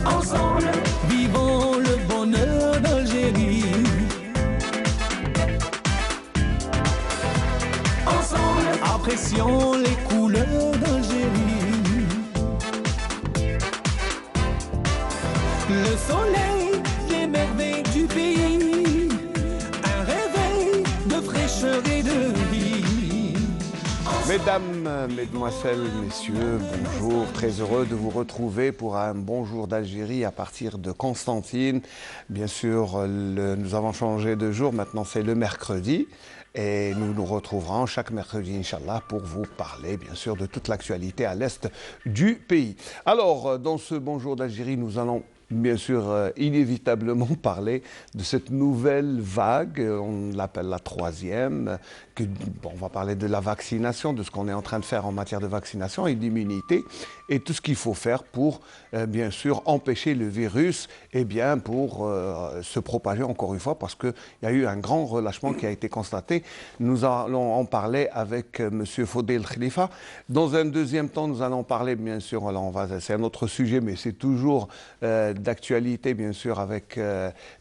Ensemble, vivons le bonheur d'Algérie. Ensemble, apprécions les couleurs d'Algérie. Le soleil, les merveilles du pays, un réveil de fraîcheur et de vie. Mesdames, mesdemoiselles, messieurs, bonjour. Très heureux de vous retrouver pour un bonjour d'Algérie à partir de Constantine. Bien sûr, nous avons changé de jour, maintenant c'est le mercredi. Et nous nous retrouverons chaque mercredi, Inch'Allah, pour vous parler, bien sûr, de toute l'actualité à l'est du pays. Alors, dans ce bonjour d'Algérie, nous allons bien sûr, inévitablement parler de cette nouvelle vague, on l'appelle la troisième, on va parler de la vaccination, de ce qu'on est en train de faire en matière de vaccination et d'immunité, et tout ce qu'il faut faire pour, bien sûr, empêcher le virus, et bien pour se propager encore une fois, parce qu'il y a eu un grand relâchement qui a été constaté. Nous allons en parler avec M. Fodel Khalifa. Dans un deuxième temps, nous allons parler, bien sûr, c'est un autre sujet, mais c'est toujours d'actualité, bien sûr, avec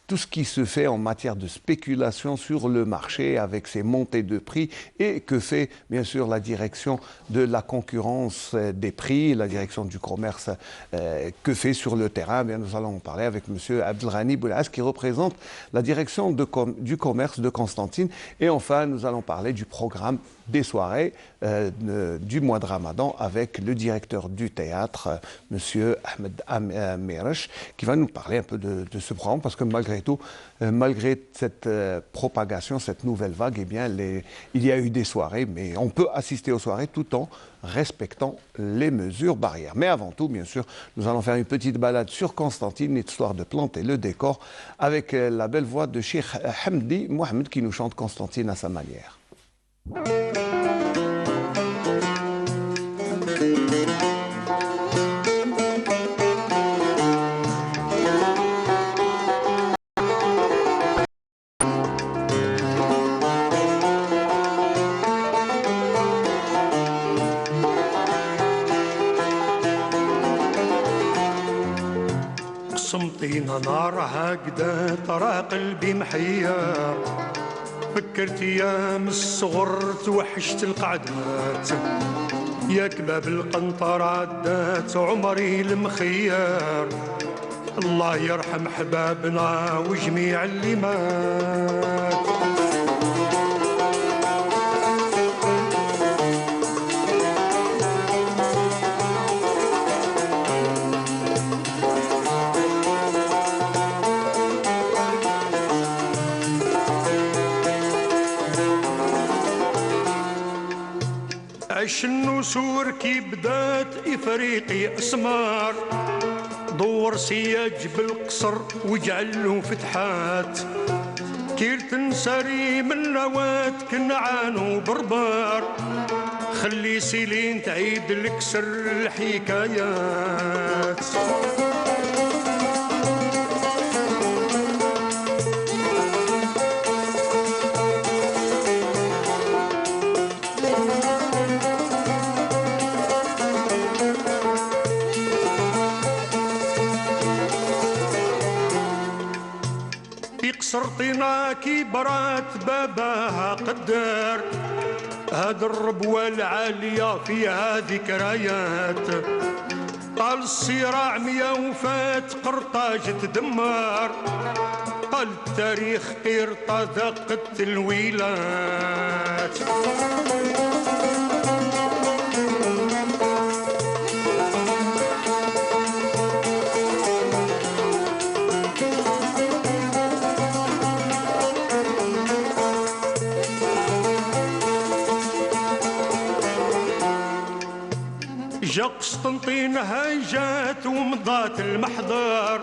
tout ce qui se fait en matière de spéculation sur le marché, avec ces montées de prix, et que fait, bien sûr, la direction de la concurrence des prix, la direction du commerce, que fait sur le terrain. Bien, nous allons en parler avec M. Abdelghani Boulas, qui représente la direction du commerce de Constantine. Et enfin, nous allons parler du programme des soirées du mois de Ramadan avec le directeur du théâtre, M. Ahmed Meresh, qui va nous parler un peu de ce programme, parce que malgré tout, malgré cette propagation, cette nouvelle vague, eh bien, il y a eu des soirées, mais on peut assister aux soirées tout en respectant les mesures barrières. Mais avant tout, bien sûr, nous allons faire une petite balade sur Constantine, histoire de planter le décor, avec la belle voix de Cheikh Hamdi Mohamed, qui nous chante Constantine à sa manière. قسمطينة نارها قدا ترى قلبي محير فكرت ايام الصغر توحشت القعدات يا كباب القنطرة عدات عمري المخير الله يرحم حبابنا وجميع اللي مات عش النسور كي بدات افريقي اسمار دور سياج بالقصر وجعلو فتحات كير تنسري من لوات كنعان وبربار خلي سيلين تعيد لك سر الحكايات قصرطينا كي برات باباها قدر هاد الربوة العالية فيها ذكريات قال الصراع ميا وفات قرطاج تدمر قال التاريخ قرطة ذقت الويلات جا قسطنطين هاجات ومضات المحضر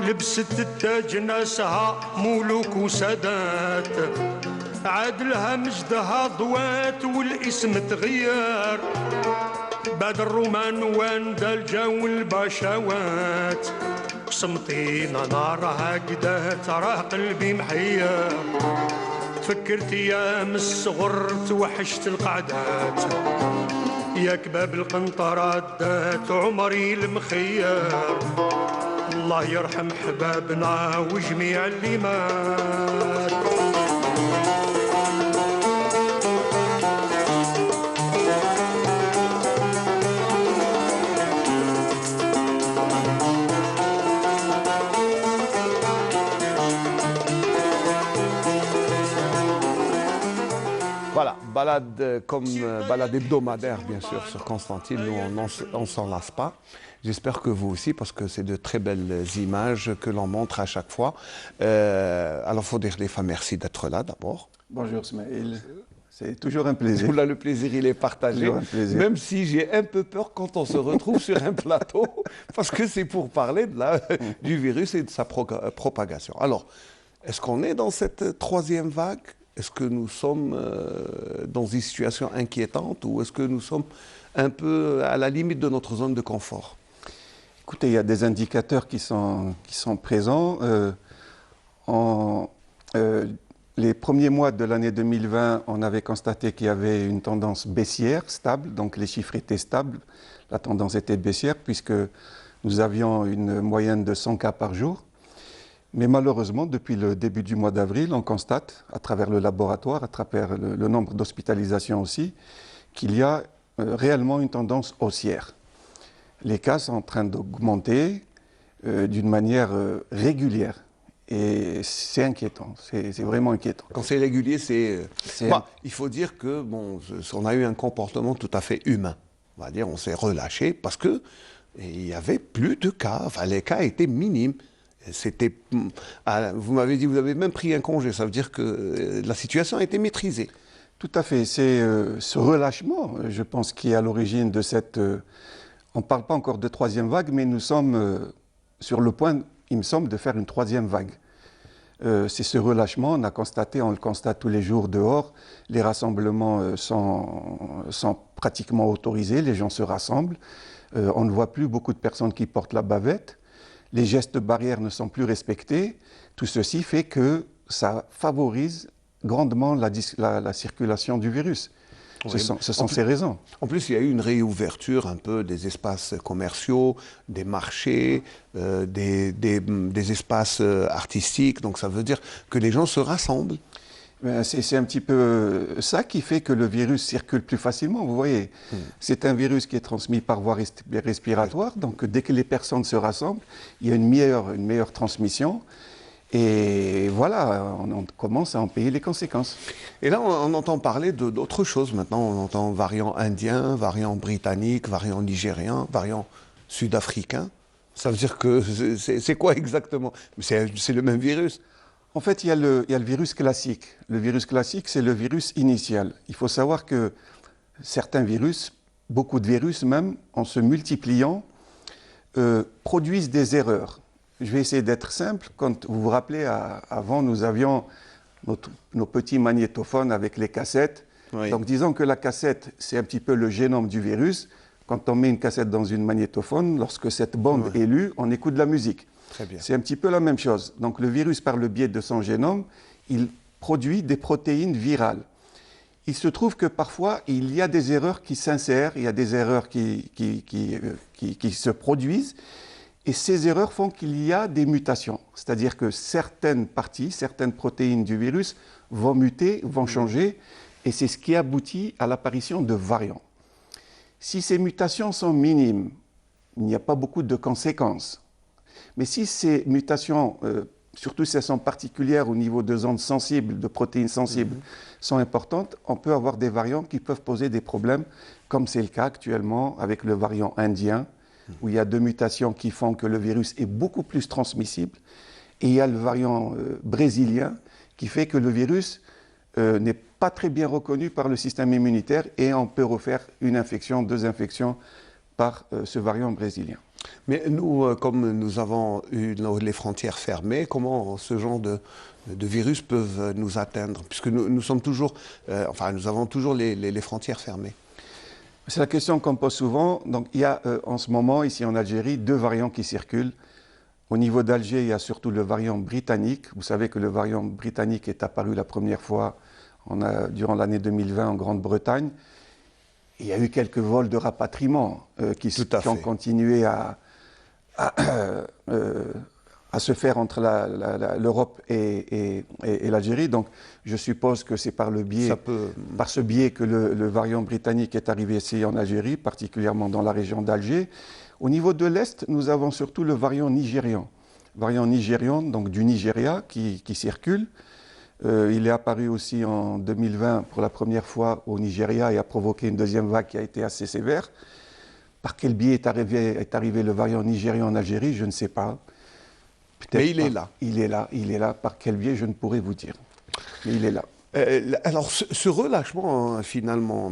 لبست التاج ناسها ملوك وسادات عادلها مجدها ضوات والاسم تغير بعد الرومان واندا الجو البشوات قسمطين نارها قدا ترى قلبي محير تفكرت ايام الصغر توحشت القعدات يا كباب القنطرة دات عمري المخير الله يرحم حبابنا وجميع اللي مات Voilà, balade comme balade hebdomadaire bien sûr sur Constantine, nous on ne s'en lasse pas. J'espère que vous aussi parce que c'est de très belles images que l'on montre à chaque fois. Alors il faut dire les femmes merci d'être là d'abord. Bonjour Smaïl, c'est toujours un plaisir. Là, le plaisir il est partagé, même si j'ai un peu peur quand on se retrouve sur un plateau parce que c'est pour parler du virus et de sa propagation. Alors, est-ce qu'on est dans cette troisième vague ? Est-ce que nous sommes dans une situation inquiétante ou est-ce que nous sommes un peu à la limite de notre zone de confort? Écoutez, il y a des indicateurs qui sont présents. Les premiers mois de l'année 2020, on avait constaté qu'il y avait une tendance baissière, stable, donc les chiffres étaient stables. La tendance était baissière puisque nous avions une moyenne de 100 cas par jour. Mais malheureusement, depuis le début du mois d'avril, on constate, à travers le laboratoire, à travers le nombre d'hospitalisations aussi, qu'il y a réellement une tendance haussière. Les cas sont en train d'augmenter d'une manière régulière. Et c'est inquiétant, c'est vraiment inquiétant. Quand c'est régulier, il faut dire que on a eu un comportement tout à fait humain. On va dire, on s'est relâché parce qu'il n'y avait plus de cas, enfin les cas étaient minimes. Vous m'avez dit, vous avez même pris un congé, ça veut dire que la situation a été maîtrisée. Tout à fait, c'est ce relâchement, je pense, qui est à l'origine de cette... on ne parle pas encore de troisième vague, mais nous sommes sur le point, il me semble, de faire une troisième vague. C'est ce relâchement, on le constate tous les jours dehors, les rassemblements sont pratiquement autorisés, les gens se rassemblent, on ne voit plus beaucoup de personnes qui portent la bavette. Les gestes barrières ne sont plus respectés. Tout ceci fait que ça favorise grandement la circulation du virus. Oui. Ce sont ces raisons. En plus, il y a eu une réouverture un peu des espaces commerciaux, des marchés, des espaces artistiques. Donc ça veut dire que les gens se rassemblent. C'est un petit peu ça qui fait que le virus circule plus facilement, vous voyez. C'est un virus qui est transmis par voie respiratoire, donc dès que les personnes se rassemblent, il y a une meilleure transmission. Et voilà, on commence à en payer les conséquences. Et là, on entend parler d'autres choses maintenant. On entend variant indien, variant britannique, variant nigérien, variant sud-africain. Ça veut dire que c'est quoi exactement? C'est le même virus. En fait, il y a le virus classique. Le virus classique, c'est le virus initial. Il faut savoir que certains virus, beaucoup de virus même, en se multipliant, produisent des erreurs. Je vais essayer d'être simple. Quand vous vous rappelez, avant, nous avions nos petits magnétophones avec les cassettes. Oui. Donc, disons que la cassette, c'est un petit peu le génome du virus. Quand on met une cassette dans une magnétophone, lorsque cette bande est lue, on écoute de la musique. C'est un petit peu la même chose. Donc le virus, par le biais de son génome, il produit des protéines virales. Il se trouve que parfois, il y a des erreurs qui s'insèrent, il y a des erreurs qui se produisent, et ces erreurs font qu'il y a des mutations. C'est-à-dire que certaines parties, certaines protéines du virus vont muter, vont changer, et c'est ce qui aboutit à l'apparition de variants. Si ces mutations sont minimes, il n'y a pas beaucoup de conséquences. Mais si ces mutations, surtout si elles sont particulières au niveau de zones sensibles, de protéines sensibles, sont importantes, on peut avoir des variants qui peuvent poser des problèmes, comme c'est le cas actuellement avec le variant indien, où il y a 2 mutations qui font que le virus est beaucoup plus transmissible. Et il y a le variant brésilien qui fait que le virus n'est pas très bien reconnu par le système immunitaire et on peut refaire une infection, 2 infections par ce variant brésilien. Mais nous, comme nous avons eu les frontières fermées, comment ce genre de virus peuvent nous atteindre? Puisque nous sommes toujours, nous avons toujours les frontières fermées. C'est la question qu'on pose souvent. Donc, il y a en ce moment, ici en Algérie, 2 variants qui circulent. Au niveau d'Alger, il y a surtout le variant britannique. Vous savez que le variant britannique est apparu la première fois durant l'année 2020 en Grande-Bretagne. Il y a eu quelques vols de rapatriement qui ont continué à se faire entre l'Europe et l'Algérie. Donc je suppose que c'est par ce biais que le variant britannique est arrivé ici en Algérie, particulièrement dans la région d'Alger. Au niveau de l'Est, nous avons surtout le variant nigérian. Variant nigérian, donc du Nigeria, qui circule. Il est apparu aussi en 2020 pour la première fois au Nigeria et a provoqué une deuxième vague qui a été assez sévère. Par quel biais est arrivé le variant nigérian en Algérie, je ne sais pas. Mais il est là. Il est là. Par quel biais, je ne pourrais vous dire. Mais il est là. Alors, ce relâchement, finalement,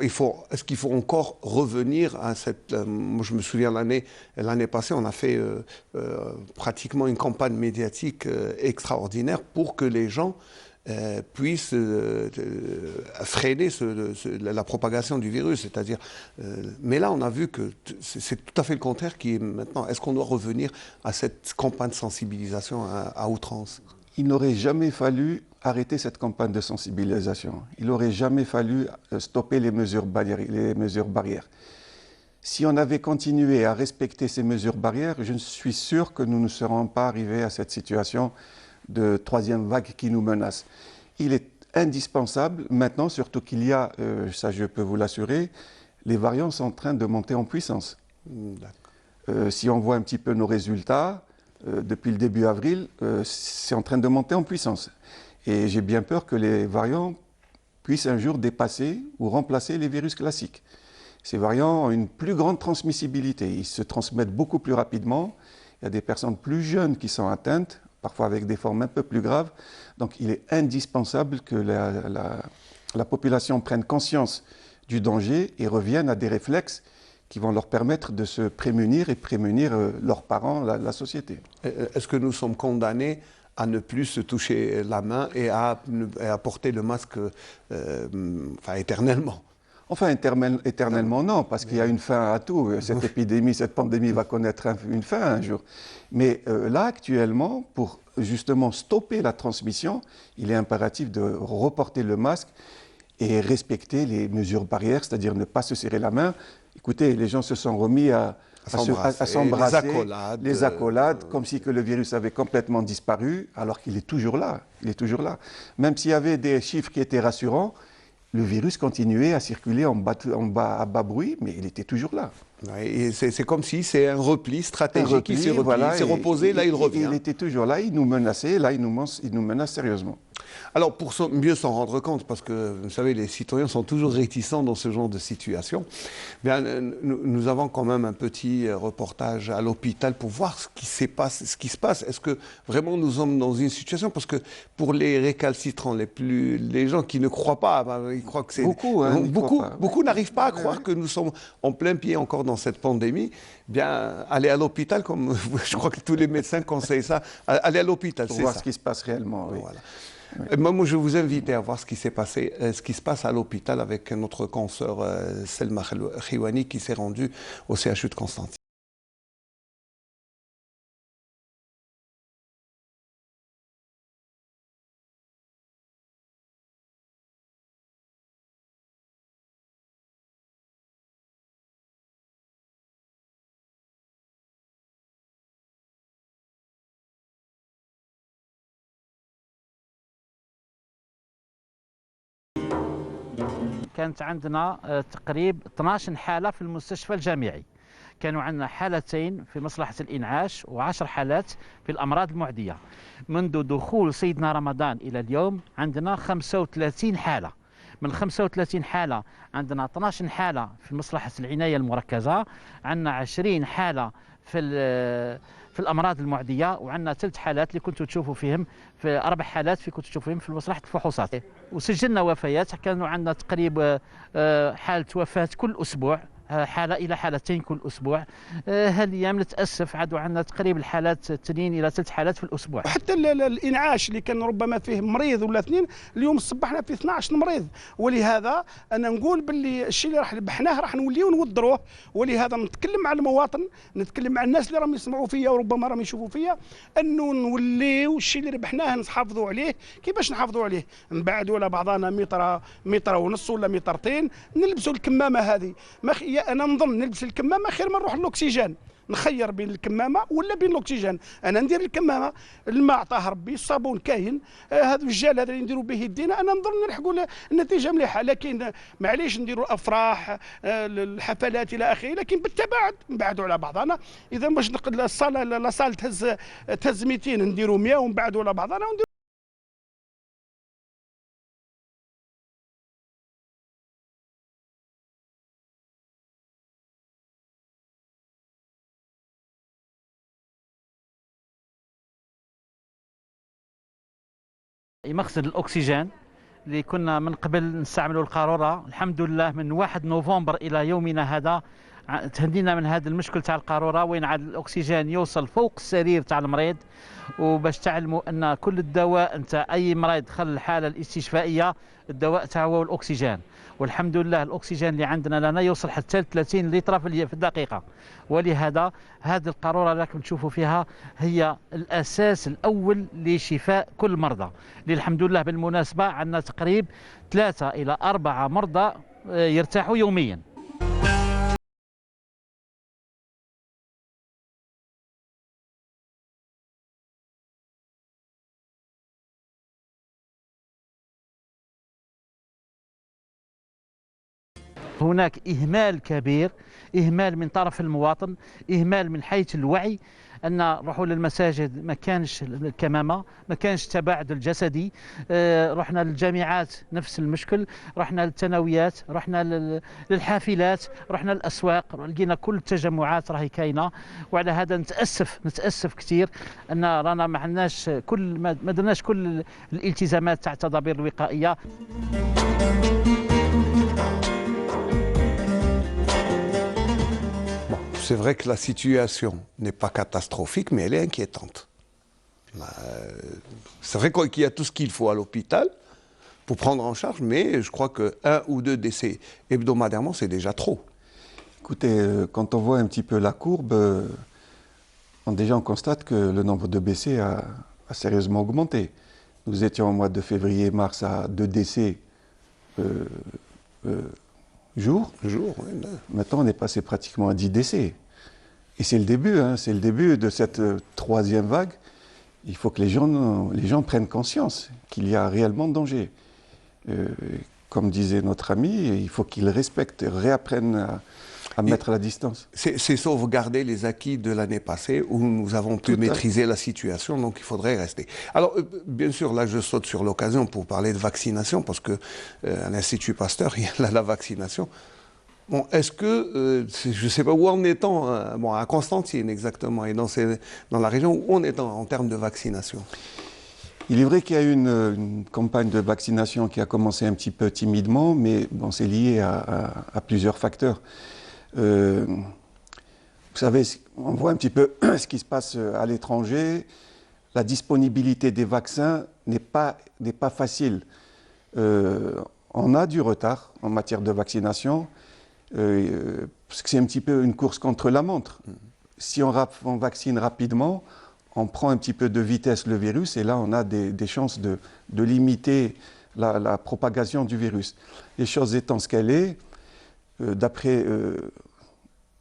est-ce qu'il faut encore revenir à cette... moi, je me souviens, l'année passée, on a fait pratiquement une campagne médiatique extraordinaire pour que les gens puissent freiner la propagation du virus. C'est-à-dire, mais là, on a vu que c'est tout à fait le contraire qui est maintenant. Est-ce qu'on doit revenir à cette campagne de sensibilisation à outrance? Il n'aurait jamais fallu arrêter cette campagne de sensibilisation. Il n'aurait jamais fallu stopper les mesures barrières. Si on avait continué à respecter ces mesures barrières, je suis sûr que nous ne serions pas arrivés à cette situation de troisième vague qui nous menace. Il est indispensable maintenant, surtout qu'il y a, ça je peux vous l'assurer, les variants sont en train de monter en puissance. Si on voit un petit peu nos résultats, depuis le début avril, c'est en train de monter en puissance. Et j'ai bien peur que les variants puissent un jour dépasser ou remplacer les virus classiques. Ces variants ont une plus grande transmissibilité. Ils se transmettent beaucoup plus rapidement. Il y a des personnes plus jeunes qui sont atteintes, parfois avec des formes un peu plus graves. Donc il est indispensable que la population prenne conscience du danger et revienne à des réflexes qui vont leur permettre de se prémunir et prémunir leurs parents, la société. Est-ce que nous sommes condamnés à ne plus se toucher la main et à porter le masque éternellement? Enfin, éternellement non, parce qu'il y a une fin à tout. Cette pandémie va connaître une fin un jour. Mais là, actuellement, pour justement stopper la transmission, il est impératif de reporter le masque et respecter les mesures barrières, c'est-à-dire ne pas se serrer la main. Écoutez, les gens se sont remis à s'embrasser, les accolades, comme si que le virus avait complètement disparu, alors qu'il est toujours là. Il est toujours là. Même s'il y avait des chiffres qui étaient rassurants, le virus continuait à circuler à bas bruit, mais il était toujours là. Et c'est comme si c'est un repli stratégique qui s'est reposé, là il revient. Il était toujours là, il nous menaçait, là il nous menace sérieusement. Alors pour mieux s'en rendre compte, parce que vous savez, les citoyens sont toujours réticents dans ce genre de situation, bien, nous avons quand même un petit reportage à l'hôpital pour voir ce qui se passe. Est-ce que vraiment nous sommes dans une situation, parce que pour les récalcitrants, les gens qui ne croient pas, ils croient que c'est... Beaucoup n'arrivent pas à croire que nous sommes en plein pied encore dans cette pandémie. Bien, aller à l'hôpital, comme je crois que tous les médecins conseillent ça, aller à l'hôpital, c'est ça. Pour voir ce qui se passe réellement, oui. Voilà. Oui. Moi, je vous invite à voir ce qui se passe à l'hôpital avec notre consoeur Selma Khiwani qui s'est rendue au CHU de Constantine. كانت عندنا تقريب 12 حالة في المستشفى الجامعي. كانوا عندنا حالتين في مصلحة الإنعاش و10 حالات في الأمراض المعدية. منذ دخول سيدنا رمضان إلى اليوم عندنا 35 حالة. من 35 حالة عندنا 12 حالة في مصلحة العناية المركزة، عندنا 20 حالة في الأمراض المعدية، وعندنا 3 حالات اللي كنتوا تشوفوا فيهم، في 4 حالات كنتوا تشوفوا فيهم في مصلحة الفحوصات. وسجلنا وفيات، كانوا عندنا تقريبا حالة وفاة كل أسبوع حالة إلى حالتين كل أسبوع. هالايام نتأسف عادوا عندنا تقريبا الحالات 2 إلى 3 حالات في الأسبوع. حتى الانعاش اللي كان ربما فيه مريض ولا 2، اليوم صبحنا فيه 12 مريض. ولهذا انا نقول باللي الشيء اللي راح ذبحناه راح نوليو نودروه. ولهذا نتكلم مع المواطن، نتكلم مع الناس اللي راهم يسمعوا فيا وربما راهم يشوفوا فيا، انه نوليو الشيء اللي ربحناه نحافظوا عليه. كيفاش نحافظوا عليه؟ نبعدوا على بعضنا متر ونص ولا مترتين، نلبسوا الكمامه هذه. انا نظن نلبس الكمامه خير ما نروح للاكسجين. نخير بين الكمامه ولا بين الاكسجين. انا ندير الكمامه، الماء عطاه ربي، الصابون كاين، هذا الجل هذا اللي نديروا به يدينا، انا نظن نلحقوا النتيجه مليحه. لكن معليش نديروا الافراح، الحفلات الى اخره، لكن بالتباعد نبعدوا على بعضنا. اذا باش الصاله لا صال تهز 200 نديروا 100 ونبعدوا على بعضنا ونديروا. مخزن الأكسجين اللي كنا من قبل نستعملوا القارورة، الحمد لله من 1 نوفمبر إلى يومنا هذا تهدينا من هذا المشكل تاع القارورة، وين عاد الأكسجين يوصل فوق السرير تاع المريض. وباش تعلموا أن كل الدواء نتاع أي مريض دخل الحالة الاستشفائية الدواء تاعو هو الأكسجين. والحمد لله الأكسجين اللي عندنا لنا يوصل حتى 30 لتر في الدقيقة. ولهذا هذه القارورة اللي راكم تشوفوا فيها هي الأساس الأول لشفاء كل المرضى. الحمد لله بالمناسبة عندنا تقريبا 3 إلى 4 مرضى يرتاحوا يوميا. هناك إهمال كبير، إهمال من طرف المواطن، إهمال من حيث الوعي، أن روحوا للمساجد ما كانش الكمامة، ما كانش التباعد الجسدي. رحنا للجامعات نفس المشكل، رحنا للثانويات، رحنا للحافلات، رحنا للأسواق، لقينا كل التجمعات راهي كاينة. وعلى هذا نتأسف كثير أن رانا ما عندناش ما درناش كل الالتزامات تاع التدابير الوقائية. C'est vrai que la situation n'est pas catastrophique, mais elle est inquiétante. C'est vrai qu'il y a tout ce qu'il faut à l'hôpital pour prendre en charge, mais je crois que 1 ou 2 décès hebdomadairement, c'est déjà trop. Écoutez, quand on voit un petit peu la courbe, déjà on constate que le nombre de décès a sérieusement augmenté. Nous étions au mois de février-mars à 2 décès jour. Oui. Maintenant, on est passé pratiquement à 10 décès. Et c'est le début, hein, c'est le début de cette 3e vague. Il faut que les gens prennent conscience qu'il y a réellement danger. Comme disait notre ami, il faut qu'ils respectent, réapprennent à mettre la distance. C'est sauvegarder les acquis de l'année passée où nous avons pu maîtriser la situation, donc il faudrait rester. Alors, bien sûr, là, je saute sur l'occasion pour parler de vaccination, parce qu'à l'Institut Pasteur, il y a la vaccination. Bon, est-ce que, je ne sais pas où en est-on, bon, à Constantine exactement, et dans la région, où en est-on en termes de vaccination? Il est vrai qu'il y a eu une campagne de vaccination qui a commencé un petit peu timidement, mais bon, c'est lié à plusieurs facteurs. Vous savez, on voit un petit peu ce qui se passe à l'étranger. La disponibilité des vaccins n'est pas facile. On a du retard en matière de vaccination, parce que c'est un petit peu une course contre la montre. Si on vaccine rapidement, on prend un petit peu de vitesse le virus, et là on a des chances de limiter la propagation du virus. Les choses étant ce qu'elle est,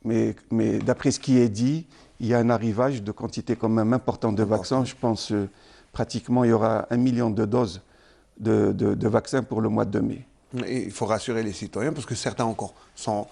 mais d'après ce qui est dit, il y a un arrivage de quantité quand même importante de vaccins. Je pense pratiquement il y aura 1 million de doses de vaccins pour le mois de mai. Et il faut rassurer les citoyens parce que certains encore sont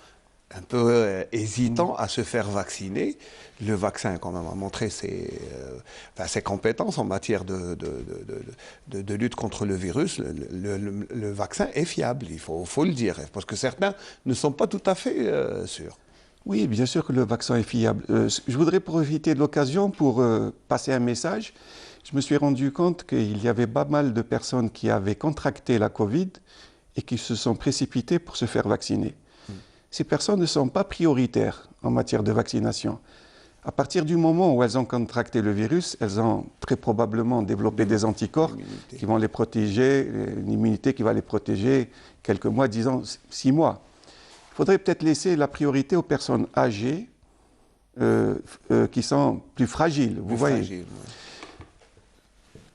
un peu hésitants à se faire vacciner. Le vaccin, quand même, a montré ses compétences en matière de lutte contre le virus. Le vaccin est fiable, il faut le dire, parce que certains ne sont pas tout à fait sûrs. Oui, bien sûr que le vaccin est fiable. Je voudrais profiter de l'occasion pour passer un message. Je me suis rendu compte qu'il y avait pas mal de personnes qui avaient contracté la Covid et qui se sont précipitées pour se faire vacciner. ces personnes ne sont pas prioritaires en matière de vaccination. À partir du moment où elles ont contracté le virus, elles ont très probablement développé des anticorps qui vont les protéger, une immunité qui va les protéger quelques mois, disons 6 mois. Il faudrait peut-être laisser la priorité aux personnes âgées qui sont plus fragiles. Vous voyez, fragile,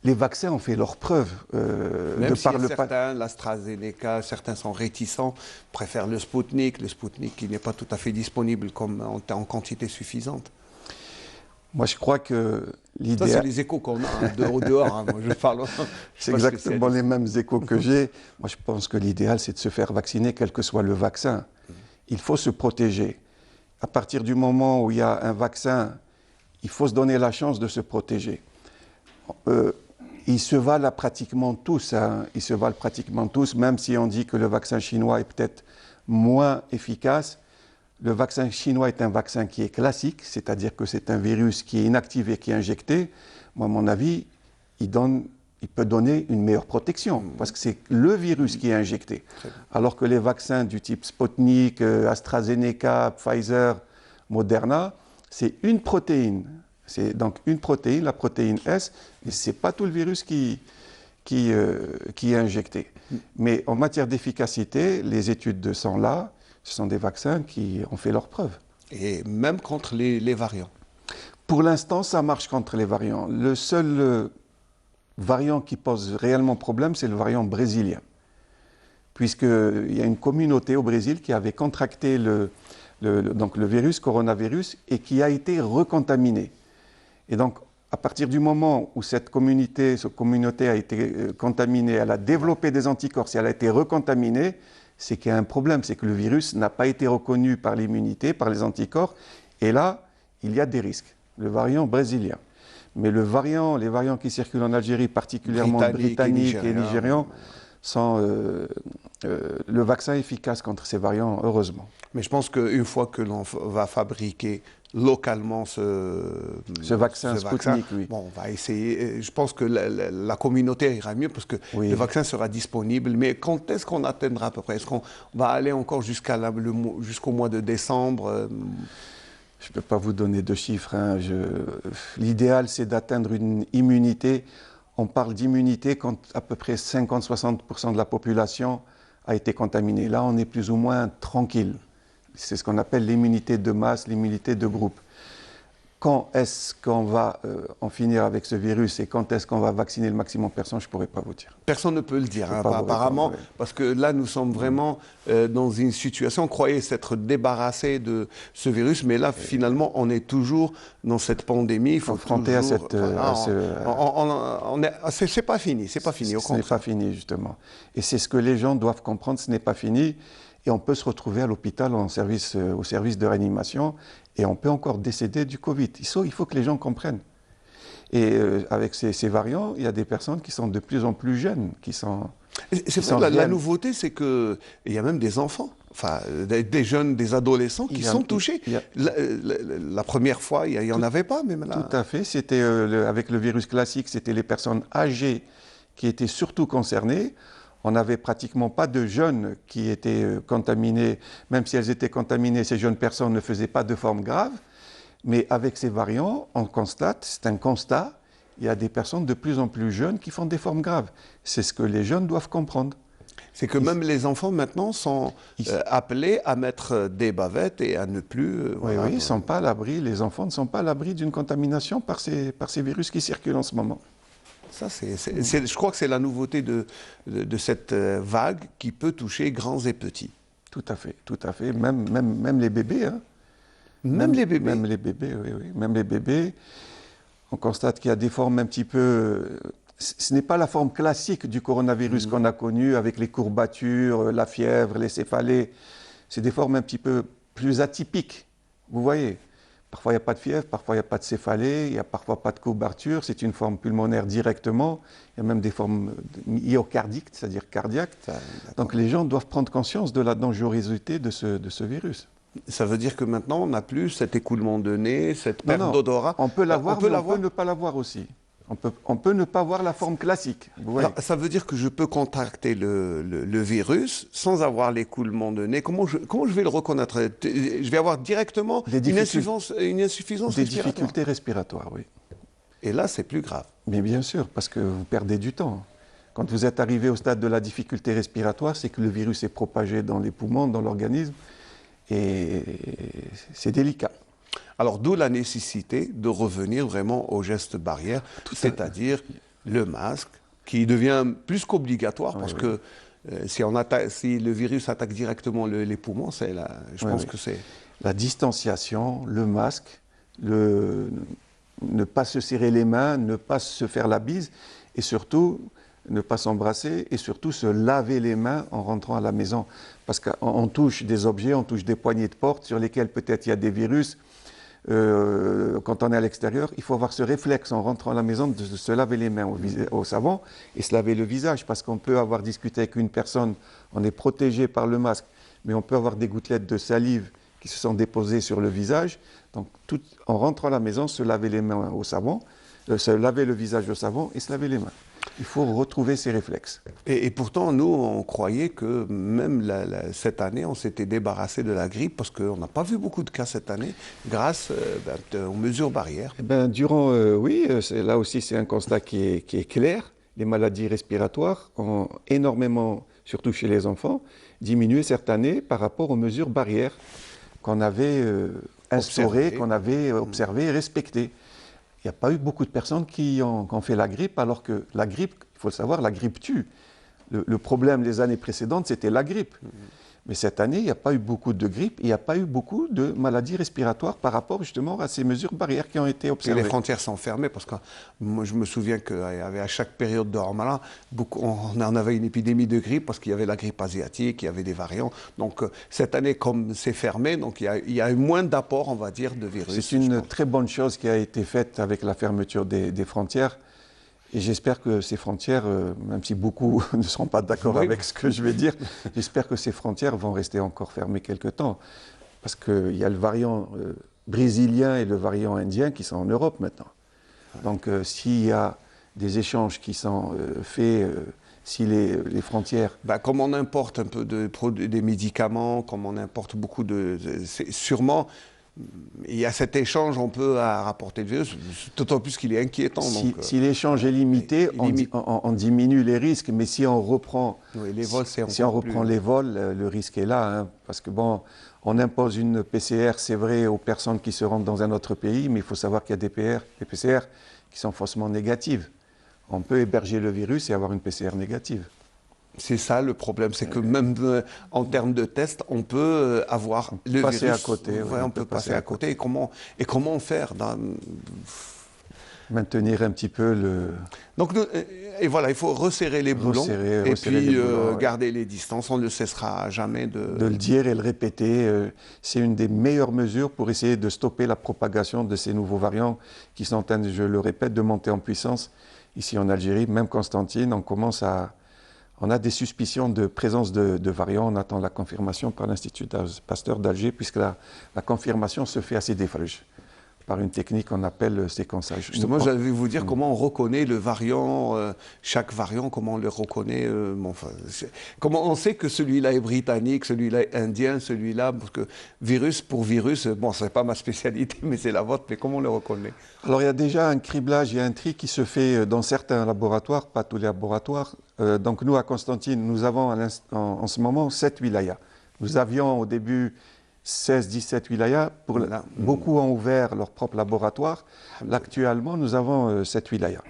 les vaccins ont fait leurs preuves. même si certains, l'AstraZeneca, certains sont réticents, préfèrent le Sputnik qui n'est pas tout à fait disponible comme en quantité suffisante. Moi, je crois que l'idéal... Ça, c'est les échos qu'on a dehors. Hein. Moi, je parle... C'est exactement les mêmes échos que j'ai. Moi, je pense que l'idéal, c'est de se faire vacciner, quel que soit le vaccin. Il faut se protéger. À partir du moment où il y a un vaccin, il faut se donner la chance de se protéger. Ils se valent pratiquement tous. Hein. Ils se valent pratiquement tous, même si on dit que le vaccin chinois est peut-être moins efficace. Le vaccin chinois est un vaccin qui est classique, c'est-à-dire que c'est un virus qui est inactivé, qui est injecté. Moi, à mon avis, il peut donner une meilleure protection, parce que c'est le virus qui est injecté. Alors que les vaccins du type Sputnik, AstraZeneca, Pfizer, Moderna, c'est une protéine. C'est donc une protéine, la protéine S, et ce n'est pas tout le virus qui est injecté. Mais en matière d'efficacité, les études sont là. Ce sont des vaccins qui ont fait leurs preuves. Et même contre les variants. Pour l'instant, ça marche contre les variants. Le seul variant qui pose réellement problème, c'est le variant brésilien. Puisqu'il y a une communauté au Brésil qui avait contracté donc le virus, coronavirus, et qui a été recontaminée. Et donc, à partir du moment où cette communauté a été contaminée, elle a développé des anticorps, si elle a été recontaminée, c'est qu'il y a un problème, c'est que le virus n'a pas été reconnu par l'immunité, par les anticorps, et là, il y a des risques. Le variant brésilien. Mais les variants qui circulent en Algérie, particulièrement britanniques et nigérians, sont le vaccin efficace contre ces variants, heureusement. Mais je pense qu'une fois que l'on va fabriquer localement ce vaccin Sputnik, oui. Bon, on va essayer. Je pense que la communauté ira mieux parce que le vaccin sera disponible. Mais quand est-ce qu'on atteindra à peu près? Est-ce qu'on va aller encore jusqu'au mois de décembre? Je ne peux pas vous donner de chiffres. Hein. L'idéal, c'est d'atteindre une immunité. On parle d'immunité quand à peu près 50-60% de la population a été contaminée. Là, on est plus ou moins tranquille. C'est ce qu'on appelle l'immunité de masse, l'immunité de groupe. Quand est-ce qu'on va en finir avec ce virus et quand est-ce qu'on va vacciner le maximum de personnes, je ne pourrais pas vous dire. Personne ne peut le dire, hein, apparemment, parce que là, nous sommes vraiment dans une situation, on croyait s'être débarrassé de ce virus, mais là, finalement, on est toujours dans cette pandémie. Il faut confronté à cette... c'est pas fini, c'est pas fini, au contraire. Ce n'est pas fini, justement. Et c'est ce que les gens doivent comprendre, ce n'est pas fini. Et on peut se retrouver à l'hôpital au service de réanimation et on peut encore décéder du Covid. Il faut que les gens comprennent. Et avec ces variants, il y a des personnes qui sont de plus en plus jeunes, qui sont... C'est vrai, la nouveauté, c'est qu'il y a même des enfants, enfin des jeunes, des adolescents qui sont touchés. La première fois, il n'y en avait pas, même là. Tout à fait. C'était avec le virus classique, c'était les personnes âgées qui étaient surtout concernées. On n'avait pratiquement pas de jeunes qui étaient contaminés. Même si elles étaient contaminées, ces jeunes personnes ne faisaient pas de forme grave. Mais avec ces variants, on constate, c'est un constat, il y a des personnes de plus en plus jeunes qui font des formes graves. C'est ce que les jeunes doivent comprendre. C'est que même les enfants maintenant sont appelés à mettre des bavettes et à ne plus... oui, ils ne sont pas à l'abri, les enfants ne sont pas à l'abri d'une contamination par ces virus qui circulent en ce moment. Ça, je crois que c'est la nouveauté de cette vague qui peut toucher grands et petits. Tout à fait, tout à fait. Même les bébés. Hein. Même les bébés. Même les bébés, oui. Même les bébés. On constate qu'il y a des formes un petit peu... Ce n'est pas la forme classique du coronavirus qu'on a connue avec les courbatures, la fièvre, les céphalées. C'est des formes un petit peu plus atypiques. Vous voyez ? Parfois, il n'y a pas de fièvre, parfois, il n'y a pas de céphalée, il n'y a parfois pas de courbature, c'est une forme pulmonaire directement. Il y a même des formes myocardiques, c'est-à-dire cardiaques. Donc, les gens doivent prendre conscience de la dangerosité de ce virus. Ça veut dire que maintenant, on n'a plus cet écoulement de nez, cette perte d'odorat. On peut l'avoir, mais on peut ne pas l'avoir aussi. On peut ne pas voir la forme classique. Vous voyez. Alors, ça veut dire que je peux contracter le virus sans avoir l'écoulement de nez. Comment je vais le reconnaître? Je vais avoir directement une insuffisance des respiratoire. difficultés respiratoires, oui. Et là, c'est plus grave. Mais bien sûr, parce que vous perdez du temps. Quand vous êtes arrivé au stade de la difficulté respiratoire, c'est que le virus est propagé dans les poumons, dans l'organisme, et c'est délicat. Alors, d'où la nécessité de revenir vraiment aux gestes barrières, c'est-à-dire le masque, qui devient plus qu'obligatoire, parce que si le virus attaque directement les poumons, je pense que c'est... La distanciation, le masque, ne pas se serrer les mains, ne pas se faire la bise, et surtout ne pas s'embrasser, et surtout se laver les mains en rentrant à la maison. Parce qu'on touche des objets, on touche des poignées de porte sur lesquelles peut-être il y a des virus. Quand on est à l'extérieur, il faut avoir ce réflexe en rentrant à la maison de se laver les mains au savon et se laver le visage, parce qu'on peut avoir discuté avec une personne, on est protégé par le masque, mais on peut avoir des gouttelettes de salive qui se sont déposées sur le visage. Donc, en rentrant à la maison, se laver les mains au savon, se laver le visage au savon et se laver les mains. Il faut retrouver ces réflexes. Et pourtant, nous, on croyait que même cette année, on s'était débarrassé de la grippe, parce qu'on n'a pas vu beaucoup de cas cette année, grâce aux mesures barrières. Eh ben, là aussi, c'est un constat qui est clair. Les maladies respiratoires ont énormément, surtout chez les enfants, diminué cette année par rapport aux mesures barrières qu'on avait instaurées, qu'on avait observées et respectées. Il n'y a pas eu beaucoup de personnes qui ont fait la grippe, alors que la grippe, il faut le savoir, la grippe tue. Le problème des années précédentes, c'était la grippe. Mais cette année, il n'y a pas eu beaucoup de grippe, il n'y a pas eu beaucoup de maladies respiratoires par rapport justement à ces mesures barrières qui ont été observées. Et les frontières sont fermées, parce que moi, je me souviens qu'il y avait à chaque période de Ramadan, on en avait une épidémie de grippe, parce qu'il y avait la grippe asiatique, il y avait des variants. Donc cette année, comme c'est fermé, donc il y a eu moins d'apport, on va dire, de virus. C'est une très bonne chose qui a été faite avec la fermeture des frontières. Et j'espère que ces frontières, même si beaucoup ne seront pas d'accord avec ce que je vais dire, j'espère que ces frontières vont rester encore fermées quelque temps. Parce qu'il y a le variant brésilien et le variant indien qui sont en Europe maintenant. Donc s'il y a des échanges qui sont faits, si les frontières... Comme on importe un peu des médicaments, comme on importe beaucoup sûrement... Il y a cet échange, on peut rapporter le virus, d'autant plus qu'il est inquiétant. Si l'échange est limité, on diminue les risques, mais si on reprend, les vols, les vols, le risque est là. Hein, parce que on impose une PCR, c'est vrai, aux personnes qui se rendent dans un autre pays, mais il faut savoir qu'il y a des PCR qui sont faussement négatives. On peut héberger le virus et avoir une PCR négative. C'est ça le problème, c'est que même en termes de tests, on peut avoir le virus. Passer à côté. On peut passer à côté. Et comment faire Maintenir un petit peu le... Donc, et voilà, il faut resserrer les boulons et puis garder les distances. On ne cessera jamais de le dire et le répéter. C'est une des meilleures mesures pour essayer de stopper la propagation de ces nouveaux variants qui sont en train, je le répète, de monter en puissance ici en Algérie. Même Constantine, on a des suspicions de présence de variants. On attend la confirmation par l'Institut Pasteur d'Alger, puisque la confirmation se fait à Sidi-Farj, par une technique qu'on appelle séquençage. Justement, j'allais vous dire comment on reconnaît le variant, chaque variant, comment on le reconnaît. Comment on sait que celui-là est britannique, celui-là est indien, celui-là, parce que virus pour virus, ce n'est pas ma spécialité, mais c'est la vôtre, mais comment on le reconnaît? Alors il y a déjà un criblage et un tri qui se fait dans certains laboratoires, pas tous les laboratoires. Donc nous, à Constantine, nous avons en ce moment 7 wilayas. Nous avions au début 16-17 wilayas. Beaucoup ont ouvert leur propre laboratoire. Là, actuellement, nous avons 7 wilayas.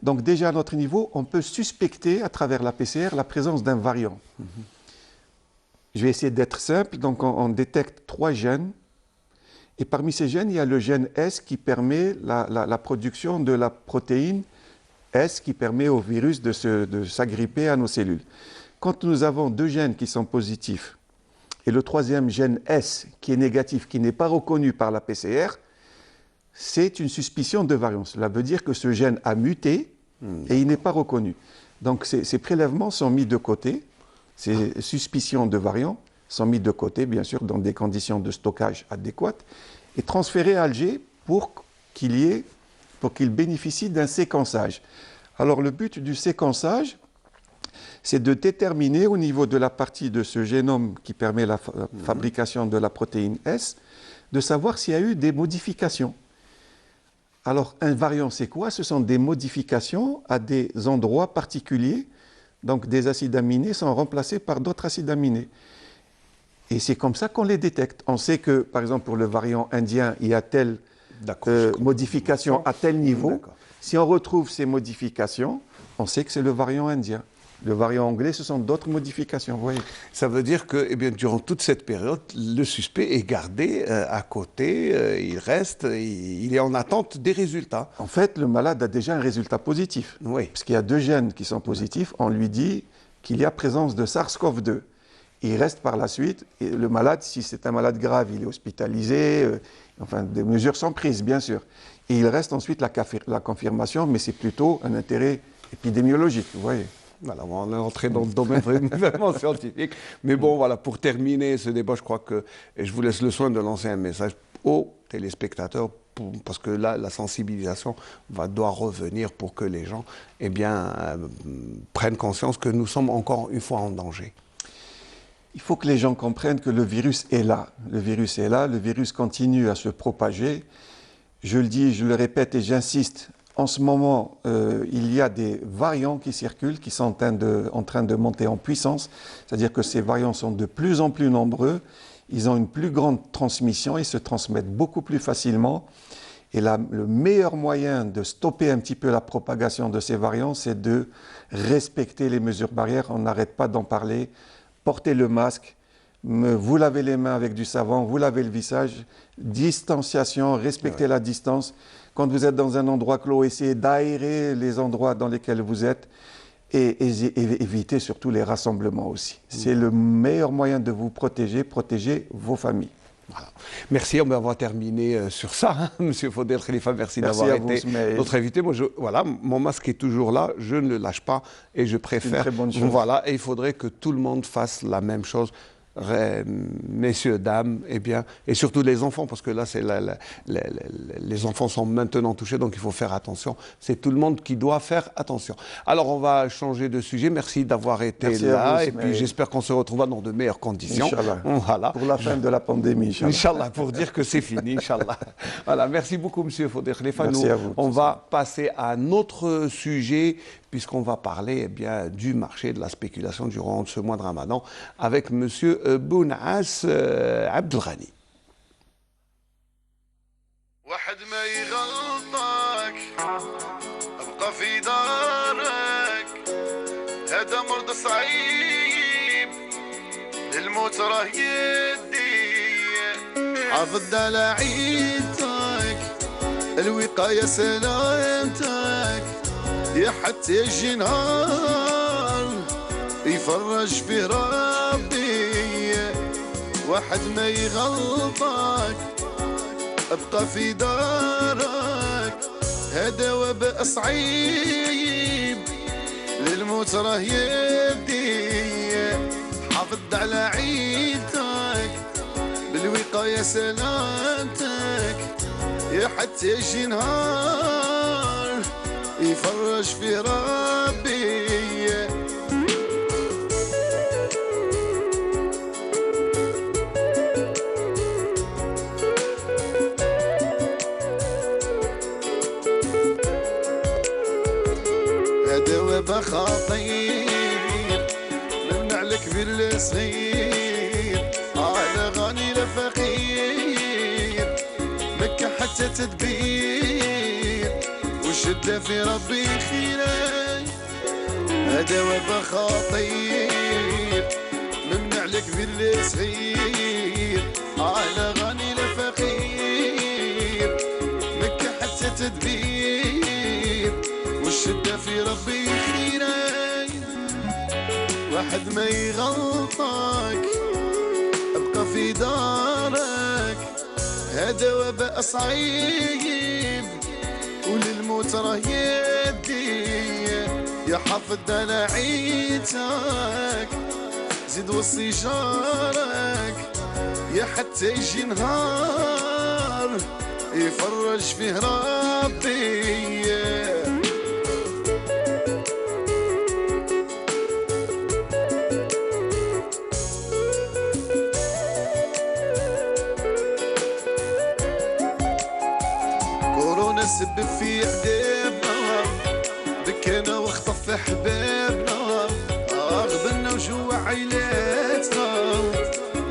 Donc déjà, à notre niveau, on peut suspecter à travers la PCR la présence d'un variant. Je vais essayer d'être simple. Donc on détecte 3 gènes. Et parmi ces gènes, il y a le gène S qui permet la production de la protéine S qui permet au virus de s'agripper à nos cellules. Quand nous avons 2 gènes qui sont positifs et le 3e gène S qui est négatif, qui n'est pas reconnu par la PCR, c'est une suspicion de variant. Cela veut dire que ce gène a muté et il n'est pas reconnu. Donc ces prélèvements sont mis de côté, ces suspicions de variant sont mis de côté, bien sûr, dans des conditions de stockage adéquates, et transférés à Alger pour qu'il y ait pour qu'il bénéficie d'un séquençage. Alors le but du séquençage, c'est de déterminer au niveau de la partie de ce génome qui permet la fabrication de la protéine S, de savoir s'il y a eu des modifications. Alors un variant, c'est quoi? Ce sont des modifications à des endroits particuliers. Donc des acides aminés sont remplacés par d'autres acides aminés. Et c'est comme ça qu'on les détecte. On sait que, par exemple, pour le variant indien, il y a telle modification à tel niveau. Si on retrouve ces modifications, on sait que c'est le variant indien. Le variant anglais, ce sont d'autres modifications. Vous voyez. Ça veut dire que durant toute cette période, le suspect est gardé à côté, il reste, il est en attente des résultats. En fait, le malade a déjà un résultat positif. Oui. Parce qu'il y a 2 gènes qui sont positifs. On lui dit qu'il y a présence de SARS-CoV-2. Il reste par la suite. Et le malade, si c'est un malade grave, il est hospitalisé. Enfin, des mesures sont prises, bien sûr. Et il reste ensuite la confirmation, mais c'est plutôt un intérêt épidémiologique, vous voyez. Voilà, on est entré dans le domaine vraiment scientifique. Mais bon, voilà, pour terminer ce débat, je crois que, et je vous laisse le soin de lancer un message aux téléspectateurs, parce que là, la sensibilisation doit revenir pour que les gens prennent conscience que nous sommes encore une fois en danger. Il faut que les gens comprennent que le virus est là. Le virus est là, le virus continue à se propager. Je le dis, je le répète et j'insiste. En ce moment, il y a des variants qui circulent, qui sont en train de monter en puissance. C'est-à-dire que ces variants sont de plus en plus nombreux. Ils ont une plus grande transmission, ils se transmettent beaucoup plus facilement. Et le meilleur moyen de stopper un petit peu la propagation de ces variants, c'est de respecter les mesures barrières. On n'arrête pas d'en parler. Portez le masque, vous lavez les mains avec du savon, vous lavez le visage, distanciation, respectez la distance. Quand vous êtes dans un endroit clos, essayez d'aérer les endroits dans lesquels vous êtes et évitez surtout les rassemblements aussi. C'est le meilleur moyen de vous protéger vos familles. Voilà. Merci, on va terminer sur ça. Hein. Monsieur Fodel Khalifa, merci d'avoir été notre invité. Moi, voilà, mon masque est toujours là, je ne le lâche pas et je préfère. C'est une très bonne chose. Voilà, et il faudrait que tout le monde fasse la même chose. Messieurs, dames, et surtout les enfants, parce que là, les enfants sont maintenant touchés, donc il faut faire attention. C'est tout le monde qui doit faire attention. Alors, on va changer de sujet. Merci d'avoir été là, et puis j'espère qu'on se retrouvera dans de meilleures conditions. Inch'Allah. Voilà. Pour la fin de la pandémie, Inch'Allah. Inch'Allah, pour dire que c'est fini, Inch'Allah. Voilà, merci beaucoup, Monsieur Fodel Khalifa. Merci à vous. On va passer à un autre sujet, puisqu'on va parler du marché de la spéculation durant ce mois de Ramadan avec M. Bounaas Abdelghani. واحد ما يغلطك ابقى في دارك هذا مرض صعيب للموت راه يدي حافظ على عيدك الوقاية سلامتك يا حتى يجي نهار يفرج في ربي واحد ما يغلطك ابقى في دارك هذا وباء صعيب للموت راه يدي حافظ على عيدك بالوقاية سلامتك يا حتى يجي نهار يفرج في ربي هذا وبا خطير ممنع الكبير للصغير على غني لفقير مكة حتى تدبير والشدة في ربي خيري هذا وبا خطير ممنع الكبير للصغير على غني لفقير مكة حتى تدبير والشدة في ربي خيري واحد ما يغلطك ابقى في دارك هذا وباء صعيب وللموت راه يدي يا حافظ على عيتك زيد وصي جارك يا حتى يجي نهار يفرج فيه ربي. كورونا سبب في عذابنا، بكينا واخطف احبابنا، غبنا وجوع عيلاتنا،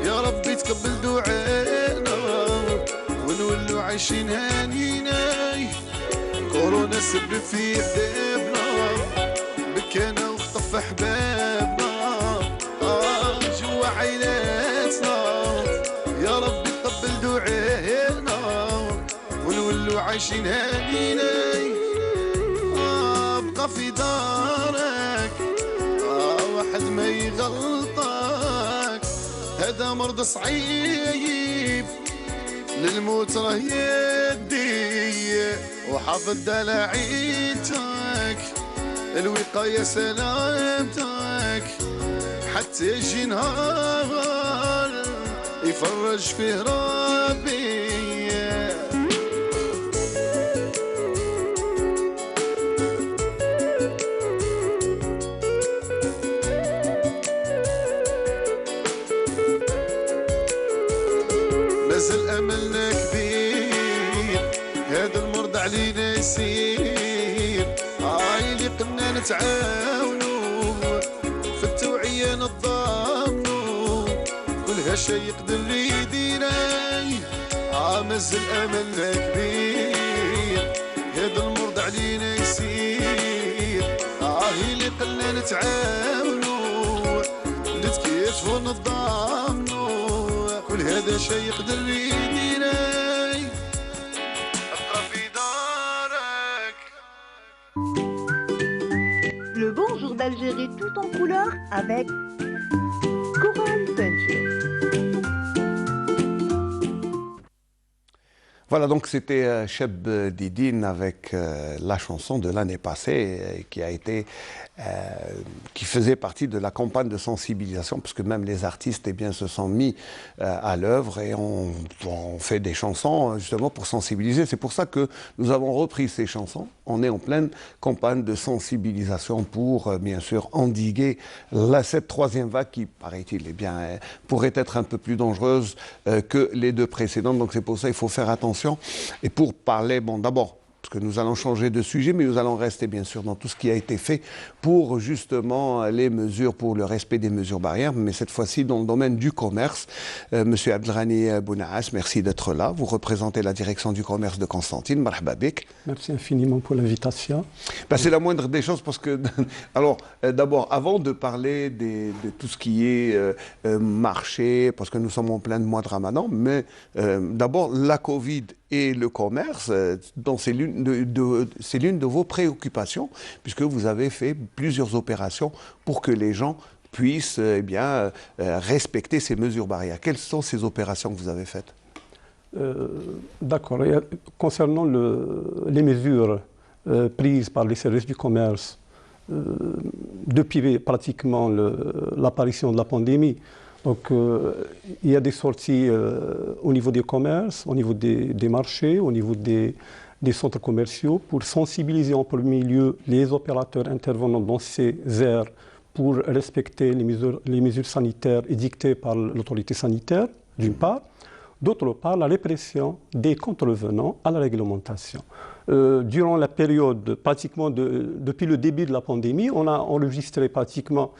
يا ربي تقبل دعائنا ونولو عايشين هانينا. كورونا سبب في عذابنا، بكينا واخطف احبابنا، جوع عيلاتنا، يا ربي تقبل دعائنا ونولو عايشين هانينا. ابقى في دارك، واحد ما يغلطك، هذا مرض صعيب للموت راه يدي، وحافظ على عيتك، الوقاية سلامتك، حتى يجي نهار يفرج فيه ربي. مازال املنا كبير، هذا المرض علينا يسير، اللي قمنا نتعاونوا في التوعية نتضامنوا، كل هالشي يقدر اللي يدينا. مازال املنا كبير، هذا المرض علينا يسير، اللي قلنا نتعاونوا نتكاتفوا نتضامنوا، كل هذا شي يقدر يدينا. ابقى في دارك. Le bonjour d'Algérie tout en couleur avec Coral Peinture. Voilà, donc c'était Cheb Didine avec la chanson de l'année passée qui faisait partie de la campagne de sensibilisation, puisque même les artistes se sont mis à l'œuvre et on fait des chansons justement pour sensibiliser. C'est pour ça que nous avons repris ces chansons. On est en pleine campagne de sensibilisation pour bien sûr endiguer cette troisième vague qui, paraît-il, pourrait être un peu plus dangereuse que les deux précédentes. Donc c'est pour ça qu'il faut faire attention. Et pour parler, d'abord, parce que nous allons changer de sujet, mais nous allons rester bien sûr dans tout ce qui a été fait pour justement les mesures, pour le respect des mesures barrières, mais cette fois-ci dans le domaine du commerce. Monsieur Abdelghani Bounaas, merci d'être là. Vous représentez la direction du commerce de Constantine. Marhaba bik. Merci infiniment pour l'invitation. C'est la moindre des choses parce que, alors d'abord, avant de parler de tout ce qui est marché, parce que nous sommes en plein mois de Ramadan, mais d'abord la Covid et le commerce, c'est l'une de vos préoccupations, puisque vous avez fait plusieurs opérations pour que les gens puissent respecter ces mesures barrières. Quelles sont ces opérations que vous avez faites? D'accord. Concernant les mesures prises par les services du commerce depuis pratiquement l'apparition de la pandémie, donc, il y a des sorties au niveau des commerces, au niveau des marchés, au niveau des centres commerciaux pour sensibiliser en premier lieu les opérateurs intervenant dans ces aires pour respecter les mesures sanitaires édictées par l'autorité sanitaire, d'une part. D'autre part, la répression des contrevenants à la réglementation. Durant la période, pratiquement depuis le début de la pandémie, on a enregistré pratiquement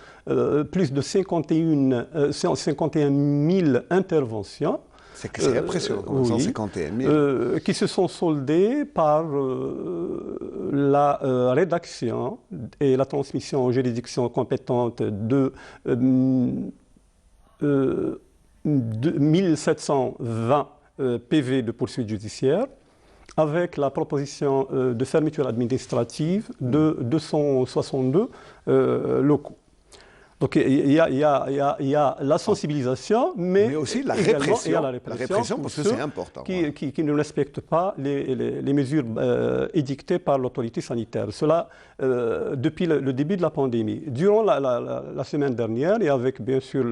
plus de 51 000 interventions. C'est impressionnant, oui, 151 000. Qui se sont soldées par la rédaction et la transmission aux juridictions compétentes de 1720 PV de poursuite judiciaire, avec la proposition de fermeture administrative de 262 locaux. Donc il y a la sensibilisation, mais aussi la répression. Il y a la répression parce que c'est important. Qui ne respectent pas les mesures édictées par l'autorité sanitaire. Cela depuis le début de la pandémie. Durant la semaine dernière, et avec bien sûr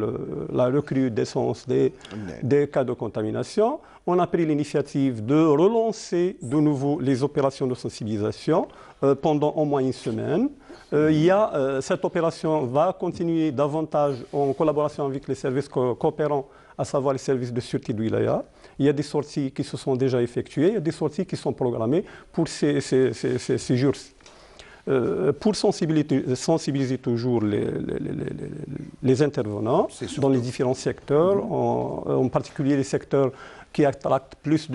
la recrudescence des cas de contamination, on a pris l'initiative de relancer de nouveau les opérations de sensibilisation pendant au moins une semaine. Cette opération va continuer davantage en collaboration avec les services coopérants, à savoir les services de sûreté de Wilaya. Il y a des sorties qui se sont déjà effectuées, il y a des sorties qui sont programmées pour ces jours-ci. Pour sensibiliser toujours les intervenants dans les différents secteurs, en particulier les secteurs qui attractent plus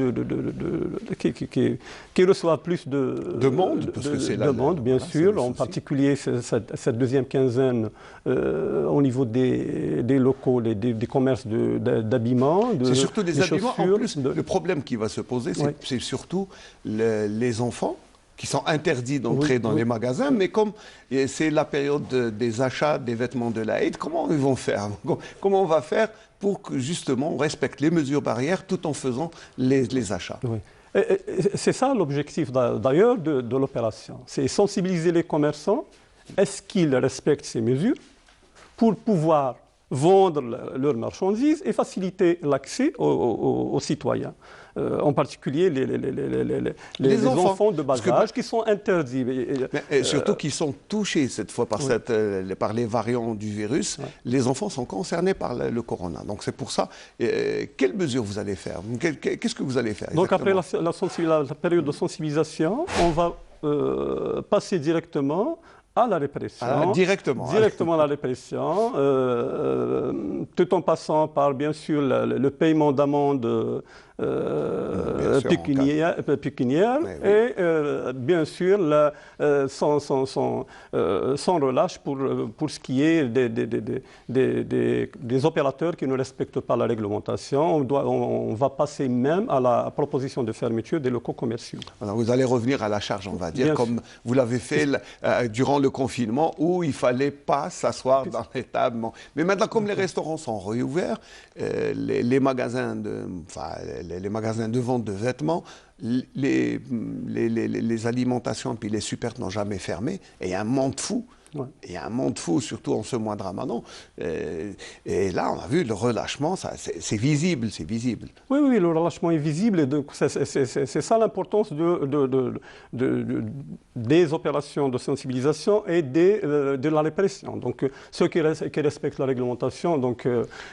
qui reçoivent plus de monde, parce que c'est la demande, bien sûr, en particulier cette deuxième quinzaine au niveau des locaux, des commerces d'habillement. C'est surtout des habillements. Chaussures, en plus, le problème qui va se poser, c'est surtout les enfants qui sont interdits d'entrer dans les magasins, mais comme c'est la période des achats des vêtements de l'Aïd, comment ils vont faire? Comment on va faire pour que justement on respecte les mesures barrières tout en faisant les achats? C'est ça l'objectif d'ailleurs de l'opération, c'est sensibiliser les commerçants. Est-ce qu'ils respectent ces mesures pour pouvoir vendre leurs marchandises et faciliter l'accès aux citoyens, en particulier les enfants de bas âge qui sont interdits. Et surtout qui sont touchés cette fois par les variants du virus. Les enfants sont concernés par le corona. Donc c'est pour ça, quelles mesures vous allez faire? Qu'est-ce que vous allez faire exactement? Donc après la période de sensibilisation, on va passer directement à la répression. Directement à la répression, tout en passant par, bien sûr, le paiement d'amendes pécuniaires et, bien sûr, sans relâche pour ce qui est des opérateurs qui ne respectent pas la réglementation. On va passer même à la proposition de fermeture des locaux commerciaux. Alors vous allez revenir à la charge, on va dire, bien comme vous l'avez fait durant le confinement où il ne fallait pas s'asseoir dans les tables. Mais maintenant, comme les restaurants sont réouverts, les magasins de vente de vêtements, les alimentations et les supers n'ont jamais fermé. Et il y a un monde fou. Il y a un monde fou, surtout en ce mois de Ramadan. Et là, on a vu le relâchement, c'est visible, c'est visible. Oui, le relâchement est visible. C'est ça l'importance des opérations de sensibilisation et de la répression. Donc, ceux qui respectent la réglementation, donc,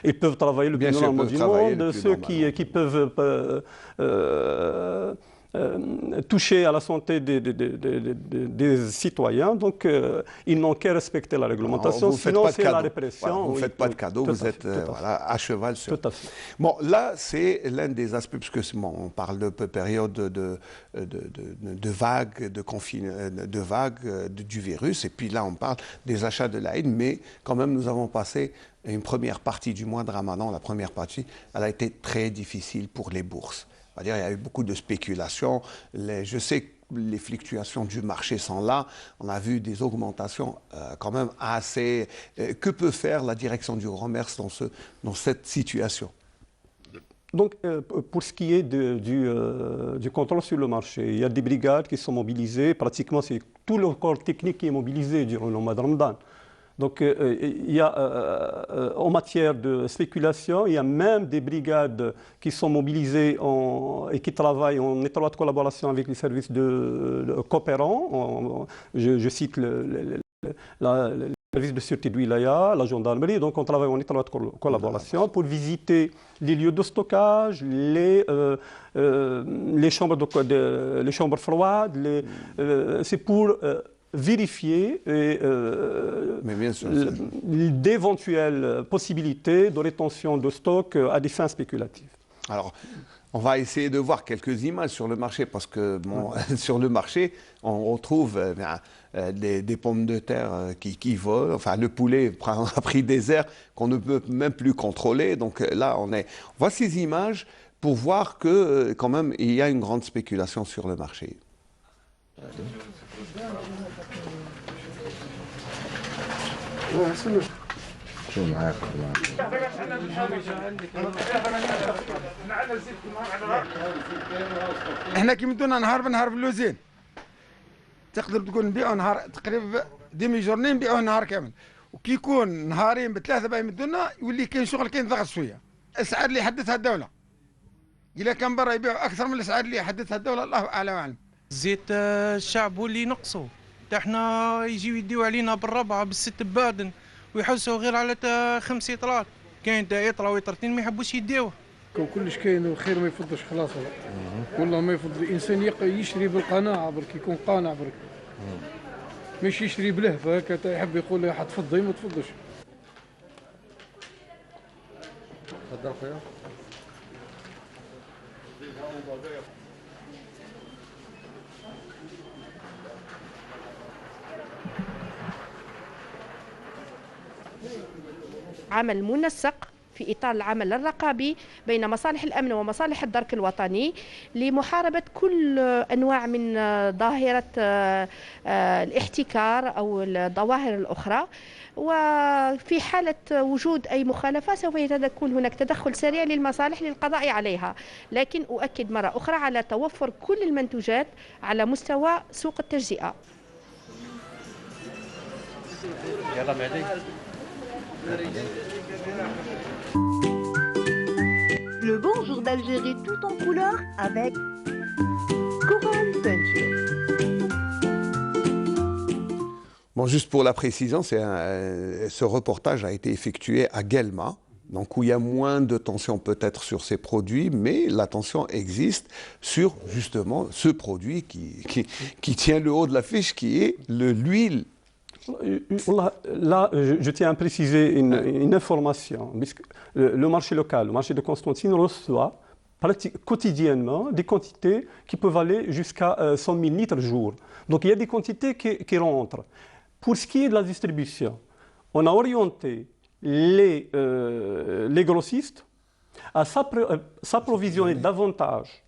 ils peuvent travailler le plus normalement du monde. Ceux qui peuvent toucher à la santé des citoyens, donc ils n'ont qu'à respecter la réglementation, sinon c'est la répression. Vous ne faites pas de cadeau, vous êtes à cheval sur... Tout à fait. Bon, là, c'est l'un des aspects, puisque on parle de période de vague, du virus, et puis là, on parle des achats de l'Aïd, mais quand même, nous avons passé une première partie du mois de Ramadan. La première partie, elle a été très difficile pour les bourses. Il y a eu beaucoup de spéculations. Je sais que les fluctuations du marché sont là. On a vu des augmentations quand même assez... que peut faire la direction du commerce dans cette situation? Donc, pour ce qui est du contrôle sur le marché, il y a des brigades qui sont mobilisées. Pratiquement, c'est tout le corps technique qui est mobilisé durant le mois de Ramadan. Donc, il y a, en matière de spéculation, il y a même des brigades qui sont mobilisées et qui travaillent en étroite collaboration avec les services coopérants. Je cite les services de sûreté de Wilaya, la gendarmerie. Donc, on travaille en étroite collaboration pour visiter les lieux de stockage, les chambres froides. C'est pour vérifier d'éventuelles possibilités de rétention de stock à des fins spéculatives. Alors, on va essayer de voir quelques images sur le marché, parce que sur le marché, on retrouve des pommes de terre qui volent. Enfin, le poulet a pris des airs qu'on ne peut même plus contrôler. Donc là, on voit ces images pour voir que, quand même, il y a une grande spéculation sur le marché. احنا كي مدونا نهار بنهار باللوزين تقدر تقول نبيعوا نهار تقريبا ديمي جورني نبيعوه نهار كامل، وكي يكون نهارين بثلاثه باين مدونا يولي كاين شغل كاين ضغط شويه. الاسعار اللي حددها الدوله إلا كان برا يبيعوا أكثر من الأسعار اللي حددها الدولة الله أعلى وأعلم. زيت الشعب هو اللي نقصوا، احنا يجيو يديو علينا بالربعة بالست بادن ويحسوا غير على 5 لترات، كاين تا يطرا ويطرتين ما يحبوش يديوه. كون كلش كاين والخير ما يفضلش خلاص والله ما يفضل الانسان يشري بالقناعه برك يكون قانع برك ماشي يشري بلهفه هكا يحب يقول حتفضي ما تفضش. تفضل خويا. عمل منسق في إطار العمل الرقابي بين مصالح الأمن ومصالح الدرك الوطني لمحاربة كل أنواع من ظاهرة الاحتكار أو الظواهر الأخرى، وفي حالة وجود أي مخالفة سوف يكون هناك تدخل سريع للمصالح للقضاء عليها، لكن أؤكد مرة أخرى على توفر كل المنتوجات على مستوى سوق التجزئة. Le bonjour d'Algérie tout en couleur avec Coral Peinture. Bon, juste pour la précision, ce reportage a été effectué à Guelma, donc où il y a moins de tension peut-être sur ces produits, mais la tension existe sur justement ce produit qui tient le haut de l'affiche, qui est l'huile. Là, je tiens à préciser une information. Le marché local, le marché de Constantine reçoit quotidiennement des quantités qui peuvent aller jusqu'à 100 000 litres jour. Donc il y a des quantités qui rentrent. Pour ce qui est de la distribution, on a orienté les grossistes à s'approvisionner davantage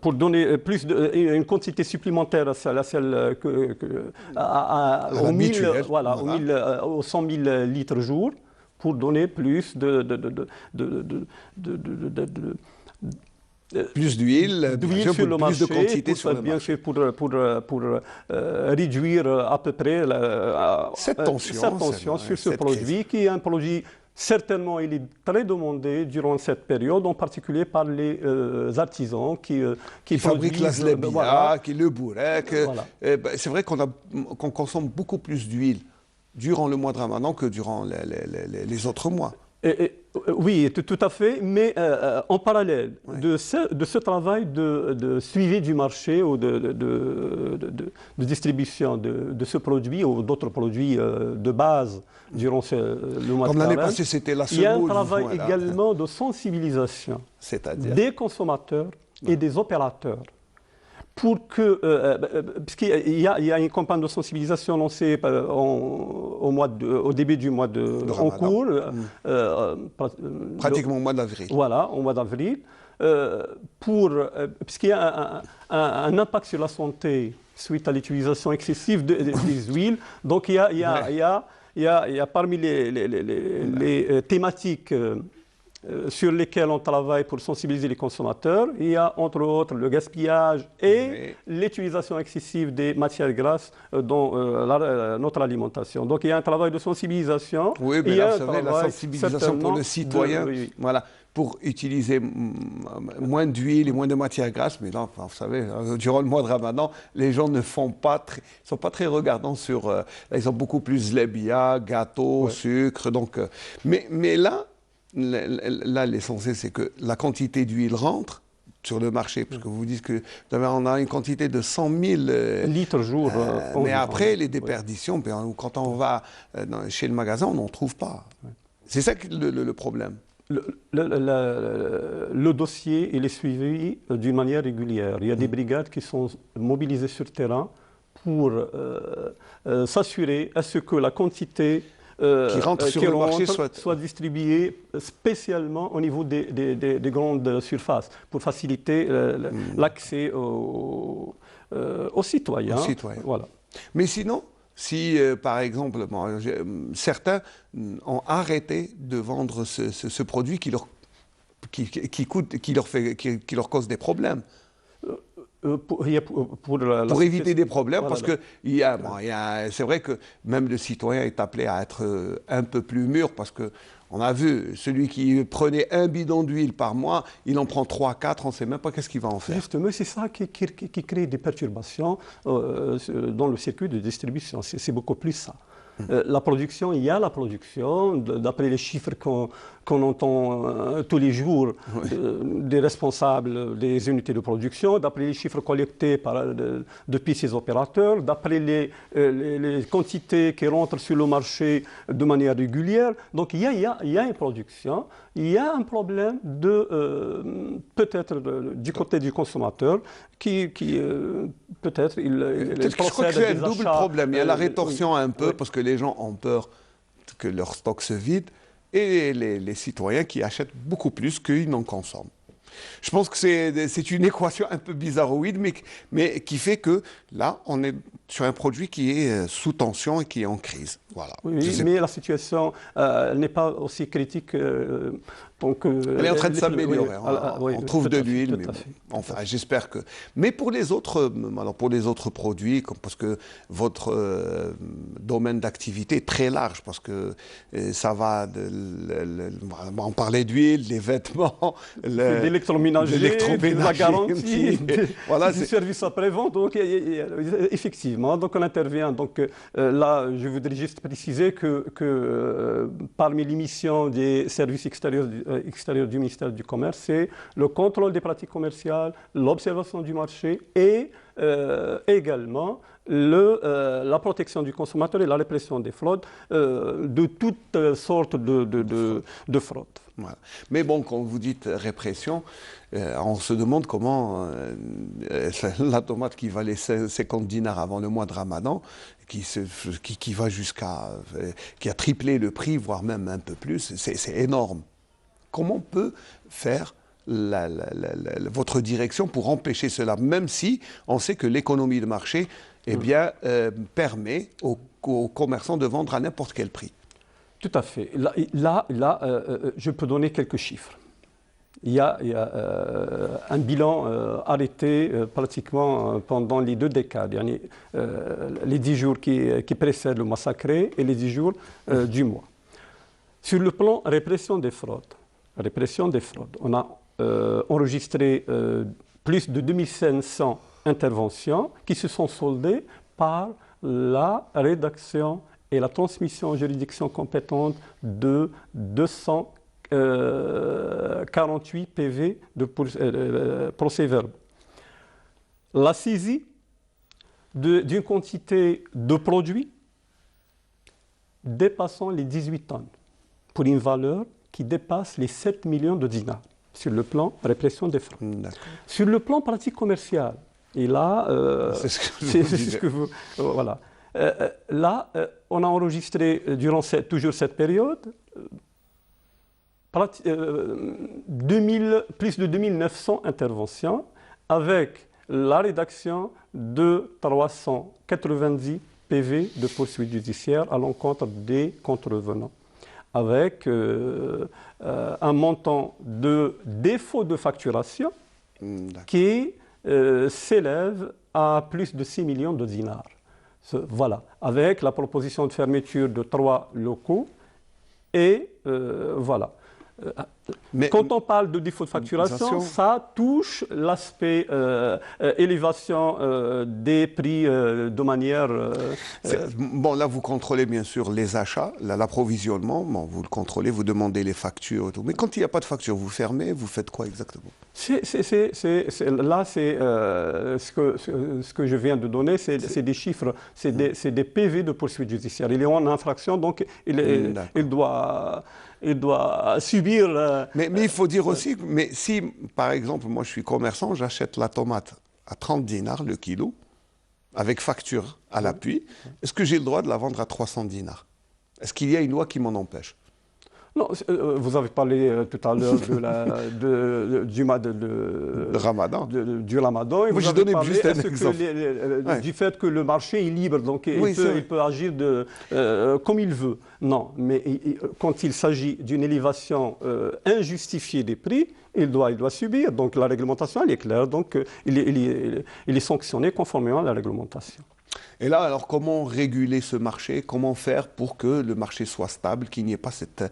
pour donner une quantité supplémentaire à celle aux 100 000 litres jour, pour donner plus plus d'huile sur le marché, plus de quantité sur le marché. Pour réduire à peu près cette tension sur ce produit, qui est un produit. Certainement, il est très demandé durant cette période, en particulier par les artisans qui fabriquent la zlebia, qui le bourrec. Voilà. C'est vrai qu'on consomme beaucoup plus d'huile durant le mois de Ramadan que durant les autres mois. Oui, tout à fait, mais en parallèle de ce travail de suivi du marché ou de distribution de ce produit ou d'autres produits de base durant le mois de Ramadan, il y a un travail également de sensibilisation des consommateurs et des opérateurs. Pour que, puisqu'il y a une campagne de sensibilisation lancée au début du mois en cours, pratiquement au mois d'avril. Voilà, au mois d'avril, puisqu'il y a un impact sur la santé suite à l'utilisation excessive des huiles. Donc il y a parmi les thématiques sur lesquels on travaille pour sensibiliser les consommateurs, il y a entre autres le gaspillage et l'utilisation excessive des matières grasses dans notre alimentation. Donc il y a un travail de sensibilisation. Oui, mais là, vous savez, la sensibilisation pour le citoyen, voilà, pour utiliser moins d'huile et moins de matières grasses. Mais là, vous savez, durant le mois de Ramadan, les gens ne sont pas très regardants sur... là, ils ont beaucoup plus zlebia, gâteaux, sucre. Donc, mais là, l'essentiel, c'est que la quantité d'huile rentre sur le marché, parce que vous dites que on a une quantité de 100 000 litres jour. Mais après, les déperditions, quand on va chez le magasin, on n'en trouve pas. C'est ça le problème. Le dossier, il est suivi d'une manière régulière. Il y a des brigades qui sont mobilisées sur le terrain pour s'assurer à ce que la quantité qui rentre sur le marché soit distribué spécialement au niveau des grandes surfaces pour faciliter l'accès aux citoyens. Voilà. Mais sinon, si par exemple, certains ont arrêté de vendre ce produit qui leur cause des problèmes. Pour éviter des problèmes, parce que c'est vrai que même le citoyen est appelé à être un peu plus mûr, parce que On a vu, celui qui prenait un bidon d'huile par mois, il en prend 3, 4, on ne sait même pas qu'est-ce qu'il va en faire. Justement, c'est ça qui crée des perturbations dans le circuit de distribution. C'est beaucoup plus ça. La production, il y a la production, d'après les chiffres qu'on entend tous les jours des responsables des unités de production, d'après les chiffres collectés depuis ces opérateurs, d'après les quantités qui rentrent sur le marché de manière régulière. Donc il y a une production, il y a un problème peut-être du côté du consommateur qui peut-être je crois que c'est un double problème. Il y a la rétorsion un peu parce que les gens ont peur que leur stock se vide et les citoyens qui achètent beaucoup plus qu'ils n'en consomment. Je pense que c'est une équation un peu bizarroïde, mais qui fait que là, on est sur un produit qui est sous tension et qui est en crise. Voilà. Oui, mais la situation n'est pas aussi critique. Elle est en train de s'améliorer. On trouve de l'huile, mais enfin, j'espère que. Mais pour les autres produits, parce que votre domaine d'activité est très large, parce que ça va on parlait d'huile, des vêtements, l'électroménager, de la garantie, du service après-vente. Donc, effectivement, donc on intervient. Donc là, je voudrais juste préciser que parmi les missions des services extérieurs du ministère du Commerce, c'est le contrôle des pratiques commerciales, l'observation du marché et également la protection du consommateur et la répression des fraudes, de toutes sortes de fraudes. Voilà. Mais bon, quand vous dites répression, on se demande comment la tomate qui valait 50 dinars avant le mois de Ramadan, qui va qui a triplé le prix, voire même un peu plus, c'est énorme. Comment peut faire votre direction pour empêcher cela, même si on sait que l'économie de marché permet aux commerçants de vendre à n'importe quel prix? Tout à fait. Là, je peux donner quelques chiffres. Il y a un bilan arrêté pratiquement pendant les 2 décades, les 10 jours qui précèdent le mois sacré et les 10 jours du mois. Sur le plan répression des fraudes, on a enregistré plus de 2500 interventions qui se sont soldées par la rédaction et la transmission aux juridictions compétentes de 248 PV de procès-verbaux. La saisie d'une quantité de produits dépassant les 18 tonnes pour une valeur qui dépasse les 7 millions de dinars sur le plan répression des fraudes. Sur le plan pratique commerciale, et là, c'est ce que vous... voilà. Là, on a enregistré durant toujours cette période plus de 2900 interventions avec la rédaction de 390 PV de poursuite judiciaire à l'encontre des contrevenants, avec un montant de défaut de facturation qui s'élève à plus de 6 millions de dinars. Voilà, avec la proposition de fermeture de 3 locaux et voilà. Quand on parle de défaut de facturation, ça touche l'aspect élévation des prix de manière... Bon, là, vous contrôlez bien sûr les achats, l'approvisionnement, vous le contrôlez, vous demandez les factures et tout. Mais quand il n'y a pas de facture, vous fermez, vous faites quoi exactement? Là, c'est ce que je viens de donner, c'est des chiffres, c'est des PV de poursuite judiciaire. Il est en infraction, donc il doit subir... Mais il faut dire aussi, mais si, par exemple, moi je suis commerçant, j'achète la tomate à 30 dinars le kilo, avec facture à l'appui, est-ce que j'ai le droit de la vendre à 300 dinars? Est-ce qu'il y a une loi qui m'en empêche? Non, vous avez parlé tout à l'heure du Ramadan. Du Ramadan. Et moi, vous avez donné juste un exemple. Du fait que le marché est libre, donc il peut agir comme il veut. Non, mais quand il s'agit d'une élévation injustifiée des prix, il doit subir. Donc la réglementation, elle est claire, donc il est sanctionné conformément à la réglementation. Et là, alors, comment réguler ce marché? Comment faire pour que le marché soit stable, qu'il n'y ait pas cette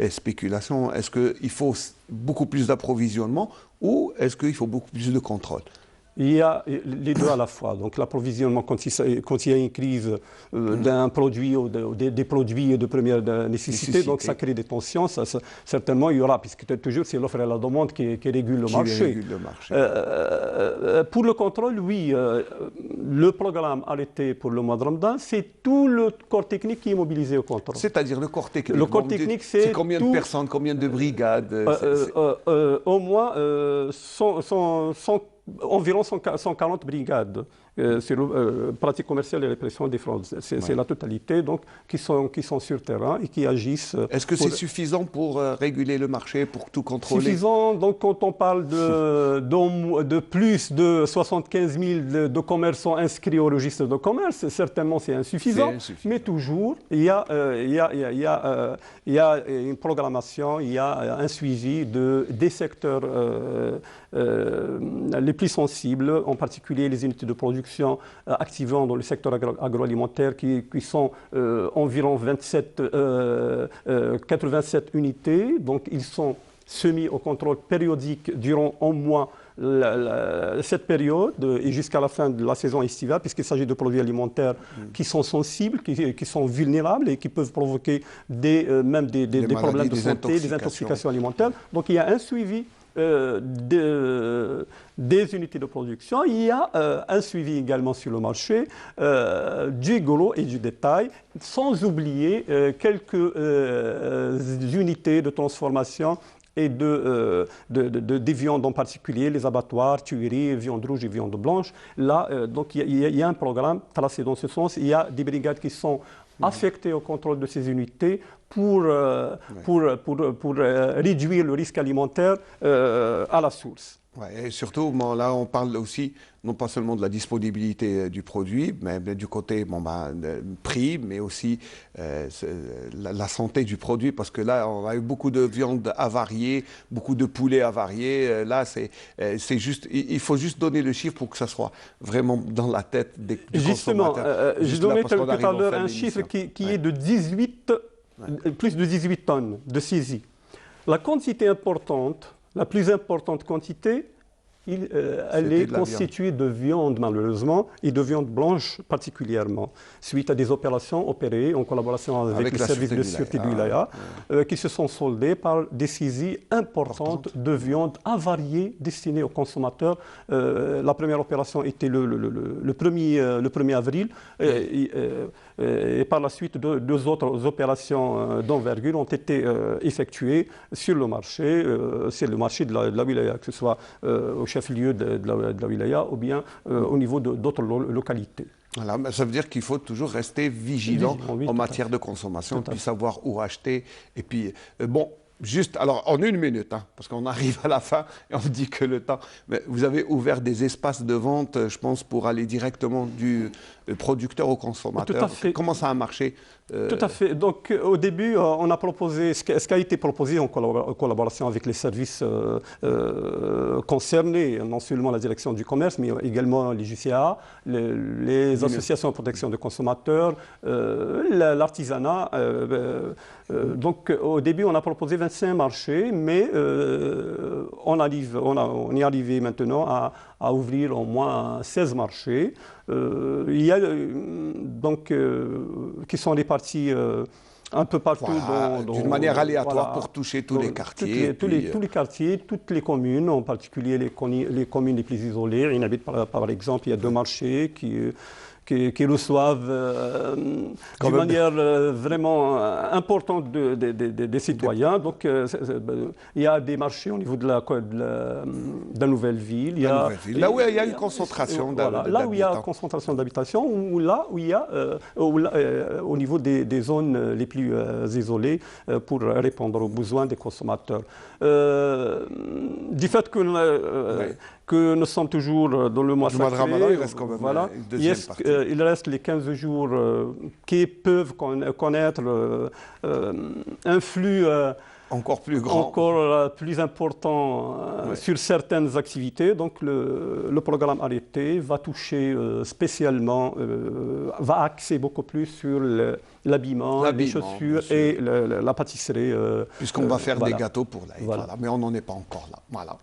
spéculation? Est-ce qu'il faut beaucoup plus d'approvisionnement ou est-ce qu'il faut beaucoup plus de contrôle? Il y a les deux à la fois. Donc l'approvisionnement, quand il y a une crise d'un produit ou des produits de première nécessité, donc ça crée des tensions. Certainement, il y aura, puisque toujours c'est l'offre et la demande qui régule le marché. Pour le contrôle, oui, le programme arrêté pour le mois de Ramadan, c'est tout le corps technique qui est mobilisé au contrôle. C'est-à-dire le corps technique. Le corps technique, c'est combien de personnes, combien de brigades? Au moins, environ 140 brigades sur pratique commerciale et répression des fraudes. C'est la totalité donc, qui sont sur terrain et qui agissent. Est-ce que c'est suffisant pour réguler le marché, pour tout contrôler? Suffisant, donc quand on parle de plus de 75 000 de commerçants inscrits au registre de commerce, certainement c'est insuffisant, mais toujours il y a une programmation, il y a un suivi des secteurs les plus sensibles, en particulier les unités de production activant dans le secteur agroalimentaire qui sont environ 87 unités. Donc ils sont soumis au contrôle périodique durant au moins cette période et jusqu'à la fin de la saison estivale, puisqu'il s'agit de produits alimentaires qui sont sensibles, qui sont vulnérables et qui peuvent provoquer même des problèmes de santé, des intoxications alimentaires. Donc il y a un suivi des unités de production. Il y a un suivi également sur le marché du gros et du détail, sans oublier quelques unités de transformation et des viandes en particulier, les abattoirs, tueries, viande rouge et viande blanche. Là, donc, il y a un programme tracé dans ce sens. Il y a des brigades qui sont affectées au contrôle de ces unités pour réduire le risque alimentaire à la source. Ouais, et surtout, là, on parle aussi, non pas seulement de la disponibilité du produit, mais du côté prix, mais aussi la santé du produit, parce que là, on a eu beaucoup de viande avariée, beaucoup de poulets avariés. Là, c'est juste, il faut juste donner le chiffre pour que ça soit vraiment dans la tête du consommateur. Je donnais tout à l'heure un chiffre qui est de plus de 18 tonnes de saisie. La quantité importante, la plus importante quantité, elle est constituée de viande malheureusement et de viande blanche particulièrement, suite à des opérations opérées en collaboration avec le service de sûreté du Wilaya, qui se sont soldées par des saisies importantes de viande avariée destinée aux consommateurs. La première opération était le 1er avril et par la suite deux autres opérations d'envergure ont été effectuées sur le marché, c'est le marché de la Wilaya, que ce soit au chef-lieu de la Wilaya ou bien au niveau d'autres localités. Voilà, ça veut dire qu'il faut toujours rester vigilant en matière de consommation, puis savoir où acheter. Et puis, juste, alors en une minute, parce qu'on arrive à la fin et on dit que le temps... Mais vous avez ouvert des espaces de vente, je pense, pour aller directement du producteur au consommateur. Tout à fait. Comment ça a marché? Tout à fait. Donc au début, on a proposé ce qui a été proposé en collaboration avec les services concernés, non seulement la direction du commerce, mais également les JCA, les associations de protection des consommateurs, l'artisanat. Donc au début, on a proposé 25 marchés, mais on est arrivé maintenant à ouvrir au moins 16 marchés. Il y a donc qui sont répartis un peu partout. D'une manière aléatoire pour toucher tous les quartiers. Tous les quartiers, toutes les communes, en particulier les communes les plus isolées. Il habite par exemple, il y a 2 marchés qui reçoivent d'une manière vraiment importante des citoyens. Donc, il y a des marchés au niveau de la Nouvelle-Ville. Là où il y a une concentration d'habitation. Là où il y a une concentration d'habitation, ou là où il y a, au niveau des zones les plus isolées, pour répondre aux besoins des consommateurs. Du fait que nous sommes toujours dans le mois sacré, de Ramadan, il reste quand même une deuxième partie. Il reste les 15 jours qui peuvent connaître un flux encore plus grand, encore plus important sur certaines activités. Donc le programme arrêté va toucher spécialement, va axer beaucoup plus sur l'habillement, les chaussures et la pâtisserie. Puisqu'on va faire des gâteaux pour l'Aïd, voilà. Mais on n'en est pas encore là. Voilà.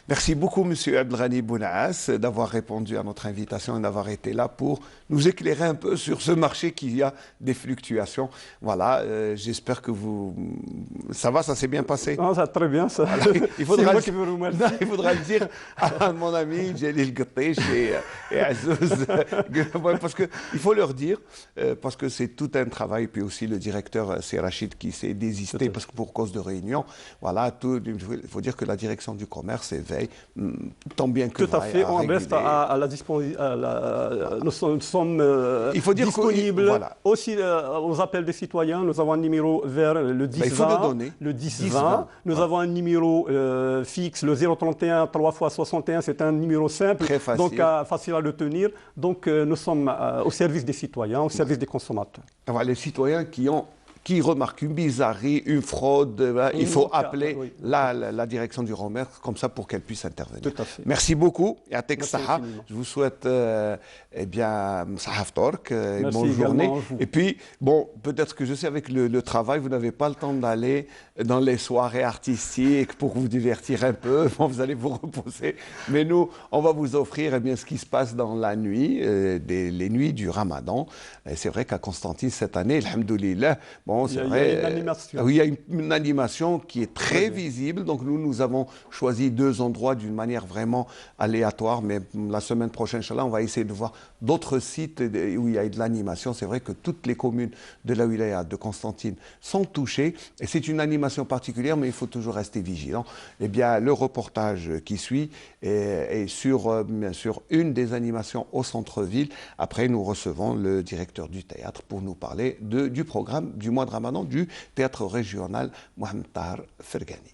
Merci beaucoup, Monsieur Abdelghani Bounaas, d'avoir répondu à notre invitation et d'avoir été là pour nous éclairer un peu sur ce marché qui a des fluctuations. Voilà, j'espère que ça va, ça s'est bien passé. Non, ça va très bien. Ça. Voilà. Il faudra le dire à mon ami Jalil Gattiche et Azouz. Parce qu'il faut leur dire, parce que c'est tout un travail. Puis aussi le directeur, c'est Rachid, qui s'est désisté parce que pour cause de réunion. Voilà, il faut dire que la direction du commerce éveille tant bien que tout à fait, on reste à la disposition. Nous sommes disponibles aussi aux appels des citoyens. Nous avons un numéro vers le 10-20. Le 10-20. Nous avons un numéro fixe, le 031 3x61. C'est un numéro simple, très facile. Donc facile à le tenir. Donc nous sommes au service des citoyens, au service des consommateurs. Voilà, les citoyens qui remarquent une bizarrerie, une fraude, il faut appeler la direction du commerce comme ça pour qu'elle puisse intervenir. Tout à fait. Merci beaucoup. Et à Texaha, je vous souhaite une bonne journée. Et puis, bon, peut-être que je sais, avec le travail, vous n'avez pas le temps d'aller dans les soirées artistiques pour vous divertir un peu. Bon, vous allez vous reposer. Mais nous, on va vous offrir ce qui se passe dans la nuit, les nuits du Ramadan. Et c'est vrai qu'à Constantine, cette année, alhamdoulilah, bon, c'est vrai. Il y a une animation. Oui, il y a une animation qui est très visible. Donc nous avons choisi 2 endroits d'une manière vraiment aléatoire. Mais la semaine prochaine, Inch'Allah, on va essayer de voir d'autres sites où il y a de l'animation. C'est vrai que toutes les communes de la wilaya de Constantine sont touchées. Et c'est une animation particulière, mais il faut toujours rester vigilant. Eh bien, le reportage qui suit est sur, bien sûr, une des animations au centre-ville. Après, nous recevons le directeur du théâtre pour nous parler du programme du mois de Ramadan du théâtre régional Mohamed Tahar Fergani.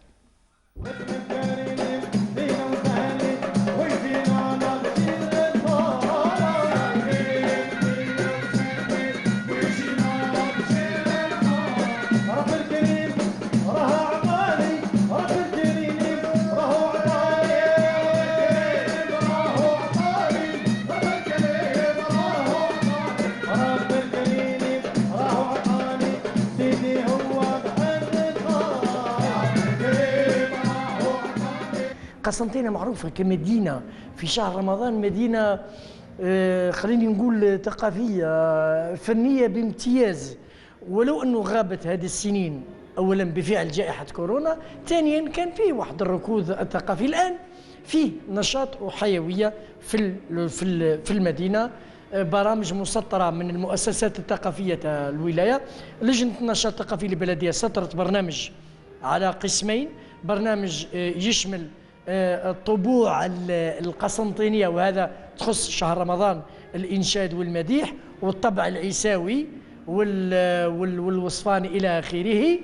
قسنطينة معروفة كمدينة في شهر رمضان، مدينة خليني نقول ثقافية فنية بامتياز، ولو أنه غابت هذه السنين أولا بفعل جائحة كورونا، ثانيا كان فيه واحد الركود الثقافي. الآن فيه نشاط وحيوية في المدينة، برامج مسطرة من المؤسسات الثقافية الولاية. لجنة النشاط الثقافي للبلدية سطرت برنامج على قسمين، برنامج يشمل الطبوع القسنطينية، وهذا تخص شهر رمضان، الإنشاد والمديح والطبع العيساوي والوصفاني إلى آخره.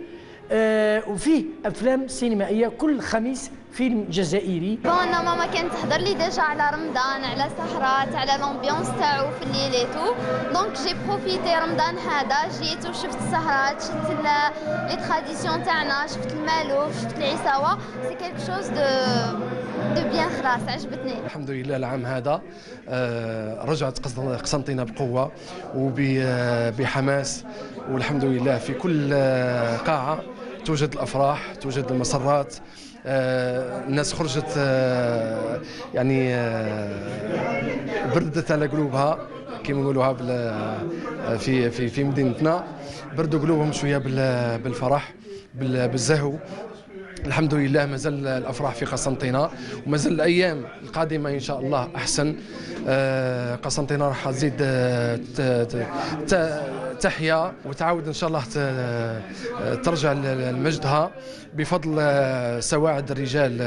وفيه أفلام سينمائية كل خميس فيلم جزائري. انا ماما كانت تحضر لي ديجا على رمضان، على سهرات، على لامبيونس تاعو في الليل تو، دونك جي بروفيتي رمضان هذا، جيت وشفت السهرات، شفت لي تراديسيون تاعنا، شفت المالوف، شفت العساوه، سي كيلك شوز دو بيان، خلاص عجبتني. الحمد لله العام هذا رجعت قسنطينة بقوة وبحماس، والحمد لله في كل قاعة توجد الأفراح، توجد المسرات، الناس خرجت يعني بردت على قلوبها كما نقولوها في مدينتنا، بردوا قلوبهم شوية بالفرح بالزهو. الحمد لله مازال الافراح في قسنطينه، ومازال الايام القادمه ان شاء الله احسن. قسنطينه راح تزيد تحيا وتعاود ان شاء الله ترجع لمجدها بفضل سواعد الرجال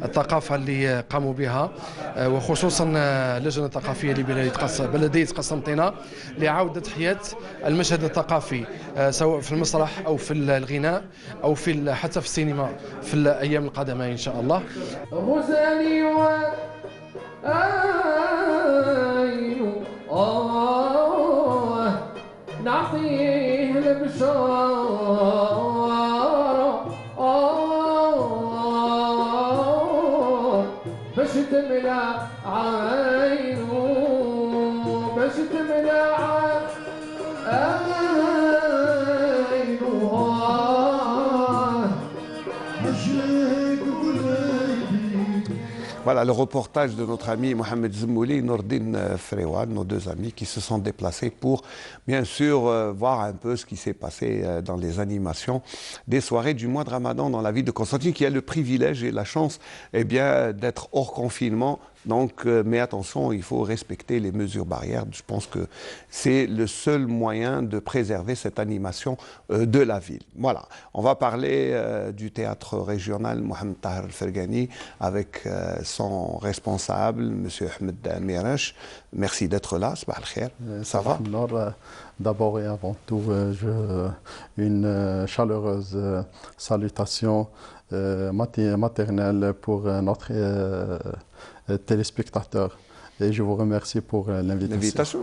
الثقافه اللي قاموا بها، وخصوصا اللجنه الثقافيه لبلديه قسنطينه لعوده حياه المشهد الثقافي، سواء في المسرح او في الغناء او حتى في السينما في الايام القادمه ان شاء الله. نعطيه البشارة Voilà le reportage de notre ami Mohamed Zmouli et Nordine Frewan, nos deux amis qui se sont déplacés pour bien sûr voir un peu ce qui s'est passé dans les animations des soirées du mois de Ramadan dans la ville de Constantine, qui a le privilège et la chance d'être hors confinement. Donc, mais attention, il faut respecter les mesures barrières. Je pense que c'est le seul moyen de préserver cette animation de la ville. Voilà, on va parler du théâtre régional Mohamed Tahar Al-Fergani avec son responsable, M. Ahmed Mirache. Merci d'être là, Sabah al-Khair. Ça va? D'abord et avant tout, une chaleureuse salutation maternelle pour notre téléspectateurs. Et je vous remercie pour l'invitation.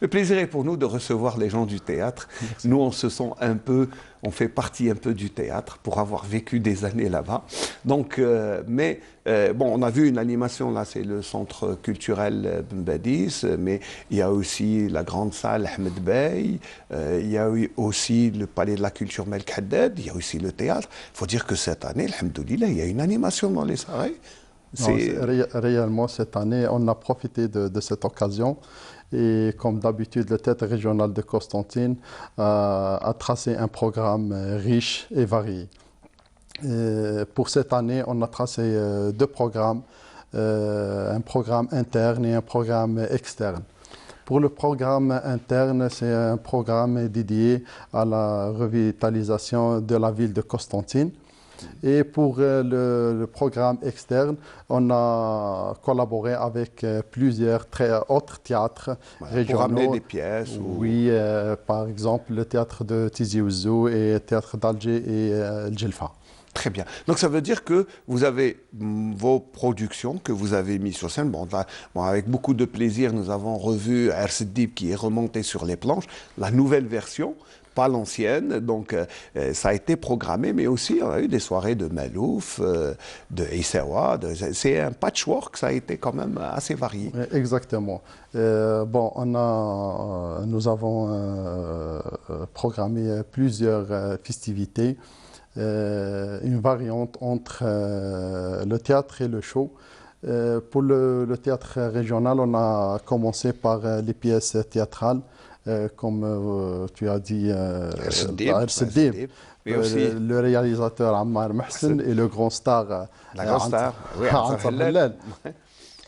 Le plaisir est pour nous de recevoir les gens du théâtre. Merci. Nous, on se sent un peu, on fait partie un peu du théâtre pour avoir vécu des années là-bas. Donc, bon, on a vu une animation là, c'est le centre culturel Mbadis, mais il y a aussi la grande salle Ahmed Bey, il y a eu aussi le palais de la culture Melk Haddad, il y a aussi le théâtre. Il faut dire que cette année, alhamdoulilah, il y a une animation dans les soirées. Réellement, cette année, on a profité de cette occasion et comme d'habitude, le théâtre régional de Constantine a tracé un programme riche et varié. Pour cette année, on a tracé deux programmes, un programme interne et un programme externe. Pour le programme interne, c'est un programme dédié à la revitalisation de la ville de Constantine. Et pour le programme externe, on a collaboré avec plusieurs autres théâtres régionaux. Pour amener des pièces Oui, par exemple le théâtre de Tizi Ouzou et le théâtre d'Alger et le Djelfa. Très bien. Donc ça veut dire que vous avez vos productions que vous avez mises sur scène. Bon, avec beaucoup de plaisir, nous avons revu Ersedib qui est remonté sur les planches, la nouvelle version. Pas l'ancienne, donc ça a été programmé, mais aussi on a eu des soirées de Malouf, de Issawa, c'est un patchwork, ça a été quand même assez varié. Exactement. Bon, nous avons programmé plusieurs festivités, une variante entre le théâtre et le show. Pour le théâtre régional, on a commencé par les pièces théâtrales. Comme tu as dit, le réalisateur Ammar Mohsen et le grand star Ansar Hellal.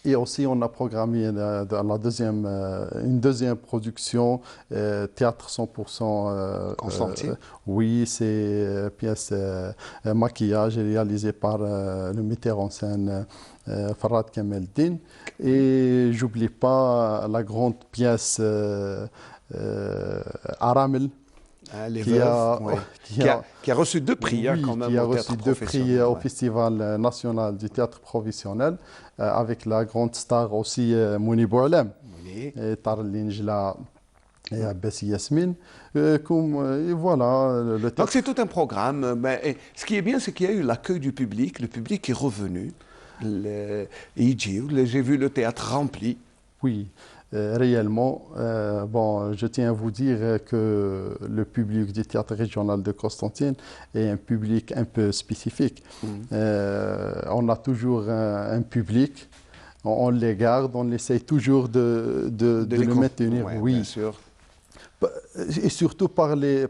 Et aussi, on a programmé une deuxième production, théâtre 100% Constantine. Oui, c'est pièce maquillage réalisée par le metteur en scène Farhad Kameldine. Et j'oublie pas la grande pièce Aramel, qui a reçu 2 prix quand même. Qui a reçu 2 prix au Festival national du théâtre professionnel, avec la grande star aussi Mouni Boualem, et Tarlin Jla et Abbas Yasmine. Voilà, donc c'est tout un programme. Mais ce qui est bien, c'est qu'il y a eu l'accueil du public. Le public est revenu. J'ai vu le théâtre rempli. Oui. Réellement, bon, je tiens à vous dire que le public du théâtre régional de Constantine est un public un peu spécifique. On a toujours un public, on les garde, on essaye toujours de le maintenir. Oui, bien sûr. Et surtout par des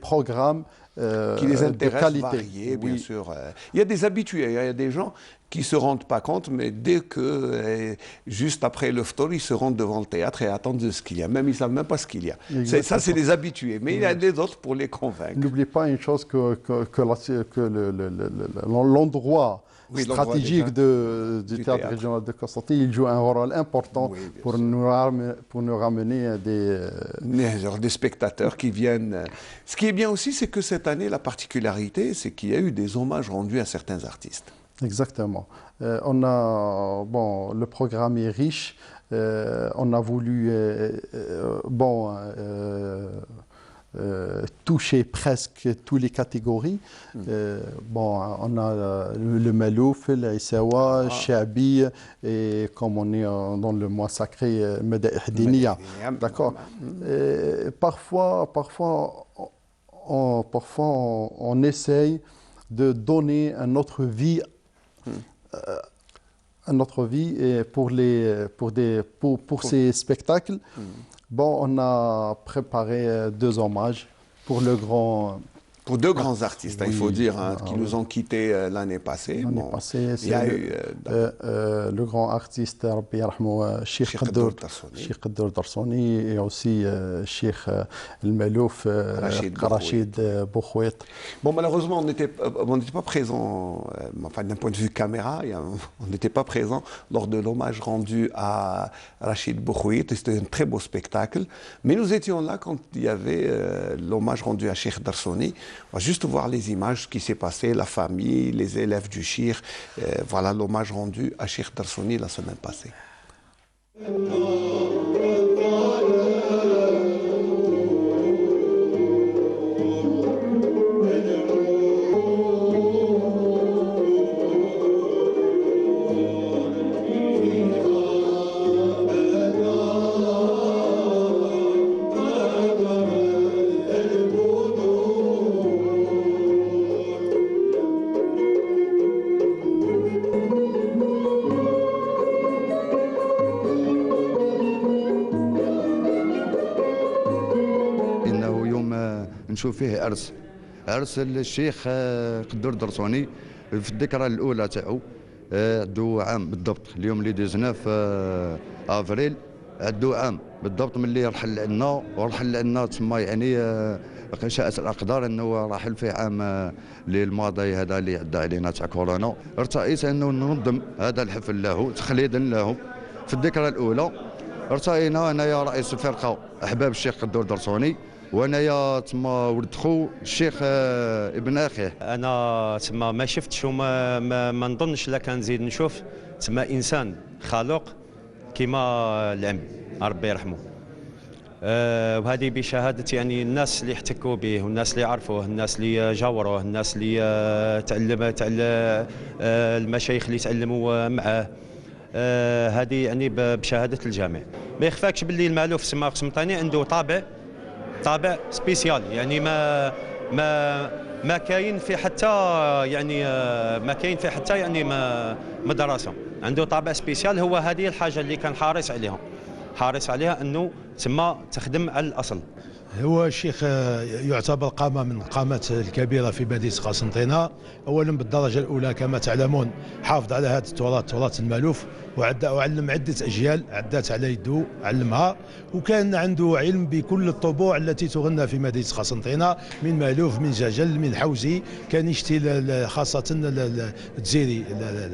programmes qui les intéressent, de qualité. Variés, bien sûr. Il y a des habitués, il y a des gens qui ne se rendent pas compte, mais dès que, juste après le ftor, ils se rendent devant le théâtre et attendent ce qu'il y a. Même ils ne savent même pas ce qu'il y a. Ça, c'est des habitués, mais il y a des autres pour les convaincre. N'oubliez pas une chose, que l'endroit stratégique du théâtre régional de Constantine, il joue un rôle important pour nous ramener des spectateurs qui viennent. Ce qui est bien aussi, c'est que cette année, la particularité, c'est qu'il y a eu des hommages rendus à certains artistes. Exactement. Le programme est riche. On a voulu touché presque toutes les catégories. Bon, on a le Malouf, l'Aïsawa, Shabi, et comme on est dans le mois sacré, Meda'ih Diniya. D'accord. Parfois, on essaye de donner une autre vie. Pour ces spectacles. Bon, on a préparé 2 hommages pour le grand... Pour 2 grands artistes, il faut dire, qui nous ont quittés l'année passée. L'année passée, il y a eu le grand artiste, Rabbi Yarhamou, Cheikh Qaddour Darsoni, et aussi Cheikh El-Malouf, Rachid Boukhouet. Bon, malheureusement, on n'était pas présent, enfin d'un point de vue caméra, on n'était pas présent lors de l'hommage rendu à Rachid Boukhouet. C'était un très beau spectacle. Mais nous étions là quand il y avait l'hommage rendu à Cheikh Darsoni. On va juste voir les images, ce qui s'est passé, la famille, les élèves du Cheikh. Voilà l'hommage rendu à Cheikh Darsoni la semaine passée. نشوف فيه عرس الشيخ قدور درسوني في الذكرى الاولى تاعو. عدو عام بالضبط اليوم اللي 19 افريل، عدو عام بالضبط من اللي رحل عندنا، ورحل عندنا تما يعني شاءت الاقدار انه راحل في عام اللي الماضي هذا اللي عدى علينا تاع كورونا. ارتئيت انه ننظم هذا الحفل له تخليدا له في الذكرى الاولى. ارتئينا انايا رئيس الفرقه احباب الشيخ قدور درسوني، وانايا تما ولد خو الشيخ ابن اخيه. انا تما ما شفتش وما ما نظنش لا كان نزيد نشوف تما انسان خلوق كيما العم ربي يرحمه. وهذه بشهاده يعني الناس اللي احتكوا به والناس اللي عرفوه، الناس اللي جاوروه، الناس اللي تعلم المشايخ اللي تعلموا معاه. هذه يعني بشهاده الجميع. ما يخفاكش باللي المألوف سما قسنطيني عنده طابع سبيسيال، يعني ما كاين في حتى يعني مدرسه عنده طابع سبيسيال. هو هذه الحاجه اللي كان حارس عليها انه تما تخدم على الاصل. هو الشيخ يعتبر قامة من القامات الكبيرة في مدينة قسنطينة. أولا بالدرجة الأولى كما تعلمون حافظ على هذا التراث، تراث المألوف، وعلم عدة أجيال عدات على يده علمها، وكان عنده علم بكل الطبوع التي تغنى في مدينة قسنطينة، من مألوف، من جاجل، من حوزي. كان يشتي خاصة الجزيري،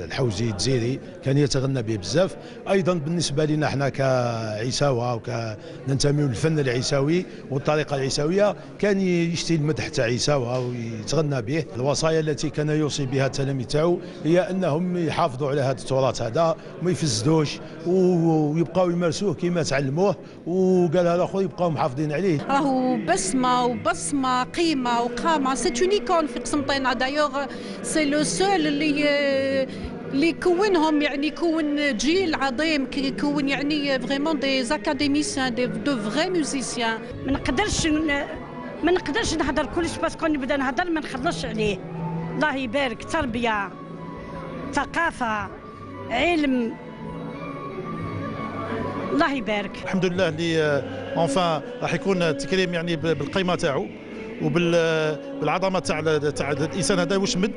الحوزي الجزيري كان يتغنى به بزاف. أيضا بالنسبة لنا احنا كعيساوة وكننتمي للفن العيساوي والطريقة العيساوية، كان يشتي المدح تاع عيساوة ويتغنى به. الوصايا التي كان يوصي بها التلاميذ تاعو هي أنهم يحافظوا على هذا التراث هذا، ما يفسدوش ويبقاو يمارسوه كما تعلموه، وقالها الاخر يبقاو محافظين عليه. راهو بسمه وبصمه قيمه وقامه، سي اون ايكون في قسنطينه. دايوغ سي لو سول اللي يكونهم، يعني يكون جيل عظيم، يكون يعني فريمون دي زاكاديميسيان دو فري موزيسيان. ما نقدرش نهضر كلش باسكو نبدا نهضر ما نخلصش عليه. الله يبارك، تربيه، ثقافه، علم، الله يبارك. الحمد لله اللي اونفان راح يكون تكريم يعني بالقيمه تاعو وبالعظمه تاع الانسان هذا، واش مد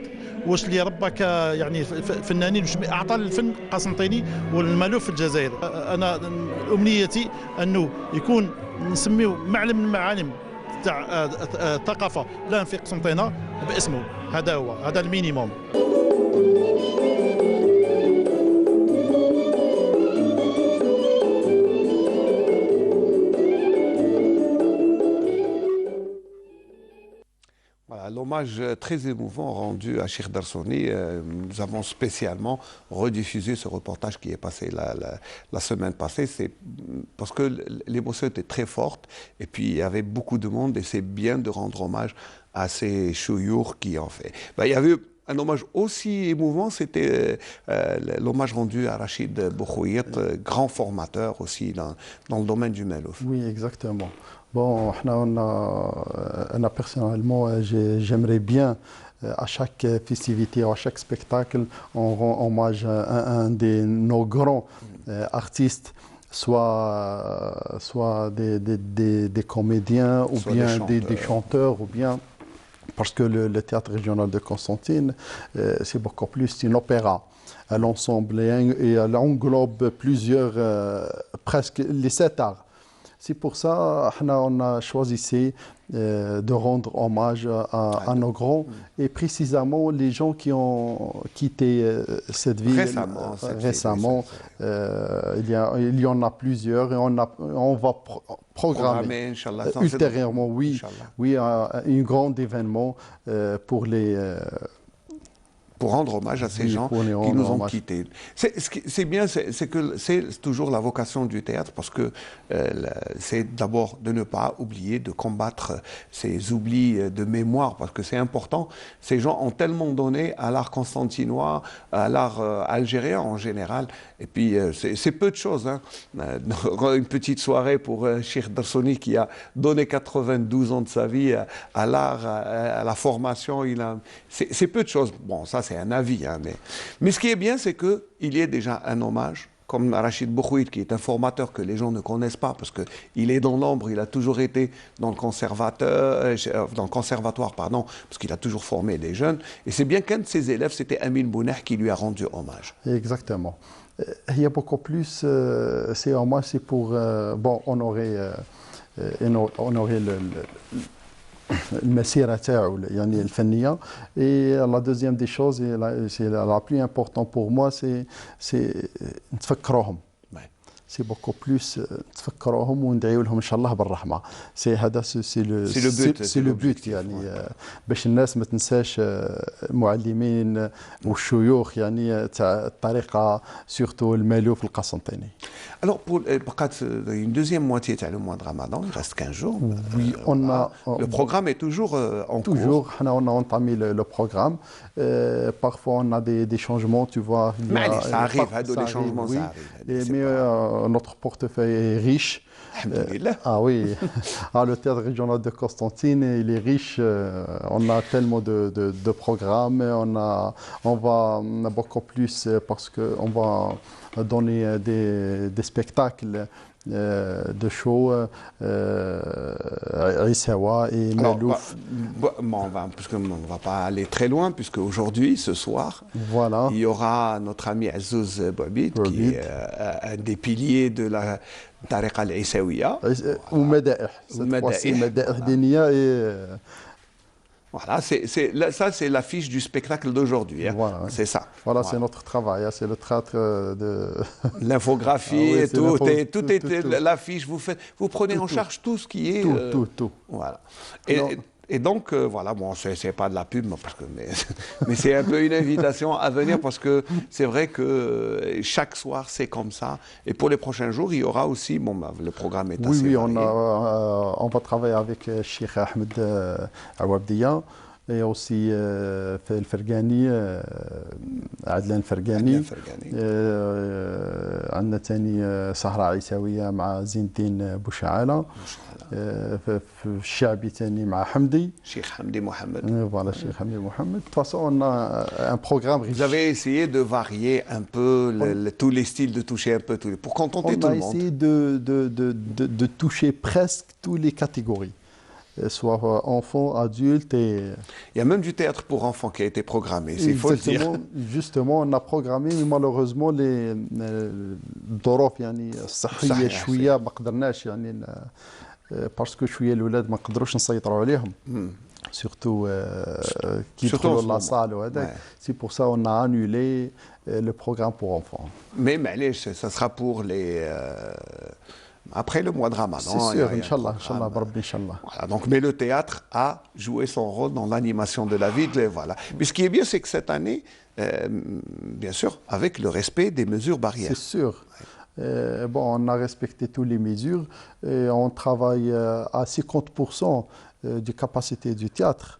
واش اللي ربك يعني فنانين، واش اعطى الفن قسنطيني والمألوف في الجزائر. انا امنيتي انه يكون نسميو معلم من المعالم تاع الثقافه الان في قسنطينه باسمه. هذا المينيموم. hommage très émouvant rendu à Cheikh Darsoni. Nous avons spécialement rediffusé ce reportage qui est passé la semaine passée. C'est parce que l'émotion était très forte et puis il y avait beaucoup de monde et c'est bien de rendre hommage à ces chouyours qui en fait. Il y avait un hommage aussi émouvant, c'était l'hommage rendu à Rachid Boukhouit, grand formateur aussi dans le domaine du Malouf. Oui, exactement. Bon, personnellement, j'aimerais bien à chaque festivité, à chaque spectacle, on rend hommage à un de nos grands artistes, soit des comédiens, ou bien des chanteurs, ou bien... Parce que le théâtre régional de Constantine, c'est beaucoup plus une opéra à l'ensemble et elle englobe plusieurs, presque les 7 arts. C'est pour ça qu'on a choisi de rendre hommage à nos grands et précisément les gens qui ont quitté cette ville récemment. Il y en a plusieurs et on va programmer ultérieurement, oui, un grand événement pour rendre hommage à ces gens qui nous ont quittés. C'est bien, c'est que c'est toujours la vocation du théâtre parce que c'est d'abord de ne pas oublier de combattre ces oublis de mémoire parce que c'est important. Ces gens ont tellement donné à l'art constantinois, à l'art algérien en général. Et puis c'est peu de choses. Hein. Une petite soirée pour Cheikh Darsoni qui a donné 92 ans de sa vie à l'art, à la formation. C'est peu de choses. Bon, ça c'est un avis, hein, mais ce qui est bien, c'est qu'il y ait déjà un hommage, comme Rachid Boukhouit, qui est un formateur que les gens ne connaissent pas, parce qu'il est dans l'ombre, il a toujours été dans le conservatoire, parce qu'il a toujours formé des jeunes. Et c'est bien qu'un de ses élèves, c'était Amin Bouner, qui lui a rendu hommage. Exactement. Il y a beaucoup plus, ces hommages, c'est pour honorer المسيرة تاعو يعني الفنية. Et la deuxième des choses, et c'est la plus importante pour moi, c'est نتفكروهم. C'est beaucoup plus نتفكروهم وندعيو لهم إن شاء الله بالرحمة. هذا c'est le but يعني باش الناس ما تنساش المعلمين والشيوخ يعني تاع الطريقة سورتو المالوف القسنطيني. Alors, pour une deuxième moitié du mois de Ramadan, il reste 15 jours. Oui, le programme est toujours en cours. Toujours, on a entamé le programme. Parfois, on a des changements, tu vois. Ça arrive, des changements, oui. ça arrive. Mais notre portefeuille est riche. Ah oui, le théâtre régional de Constantine, il est riche. On a tellement de programmes. On va beaucoup plus parce qu'on va donner des spectacles de show Issawa et Malouf. Parce qu'on ne va pas aller très loin, puisque aujourd'hui, ce soir, il y aura notre ami Azouz Bouabid, qui est un des piliers de la Tariqa al-Issawiya. Ou Mada'ih. Cette fois-ci, Mada'ih Diniya et... Voilà, ça c'est l'affiche du spectacle d'aujourd'hui. Hein. Voilà, c'est ça. Voilà, c'est notre travail, hein. C'est le théâtre de... L'infographie et tout est l'affiche. Vous prenez en charge tout ce qui est... Tout. Voilà. Et donc, voilà, bon, c'est pas de la pub, mais c'est un peu une invitation à venir parce que c'est vrai que chaque soir, c'est comme ça. Et pour les prochains jours, il y aura aussi, le programme est assez varié. On va travailler avec Cheikh Ahmed Awabdiya et aussi الفرقاني عدلان الفرقاني عندنا ثاني سهرة عيساوية مع زين الدين بوشعالة في الشعبي ثاني مع حمدي Cheikh Hamdi Mohamed. Voilà, Cheikh Hamdi Mohamed. De toute façon, on a un programme riche. Vous avez essayé de varier un peu tous les styles, de toucher un peu tous les... pour contenter tout le monde. On a essayé de toucher presque toutes les catégories. Soit enfants, adultes et... Il y a même du théâtre pour enfants qui a été programmé, il faut le dire. Justement, on a programmé, mais malheureusement, les الظروف يعني الصحية شوية ما قدرناش يعني باسكو شوية الأولاد ما قدروش نسيطروا عليهم. Surtout qui trouvent la salle. C'est pour ça qu'on a annulé le programme pour enfants. Mais ça sera pour les... après le mois de Ramadan. C'est sûr, Inch'Allah, Inch'Allah, Rabbi, Inch'Allah. Voilà, donc, mais le théâtre a joué son rôle dans l'animation de la ville. Voilà. Mais ce qui est bien, c'est que cette année, bien sûr, avec le respect des mesures barrières. C'est sûr. Bon, on a respecté toutes les mesures et on travaille à 50% de capacité du théâtre.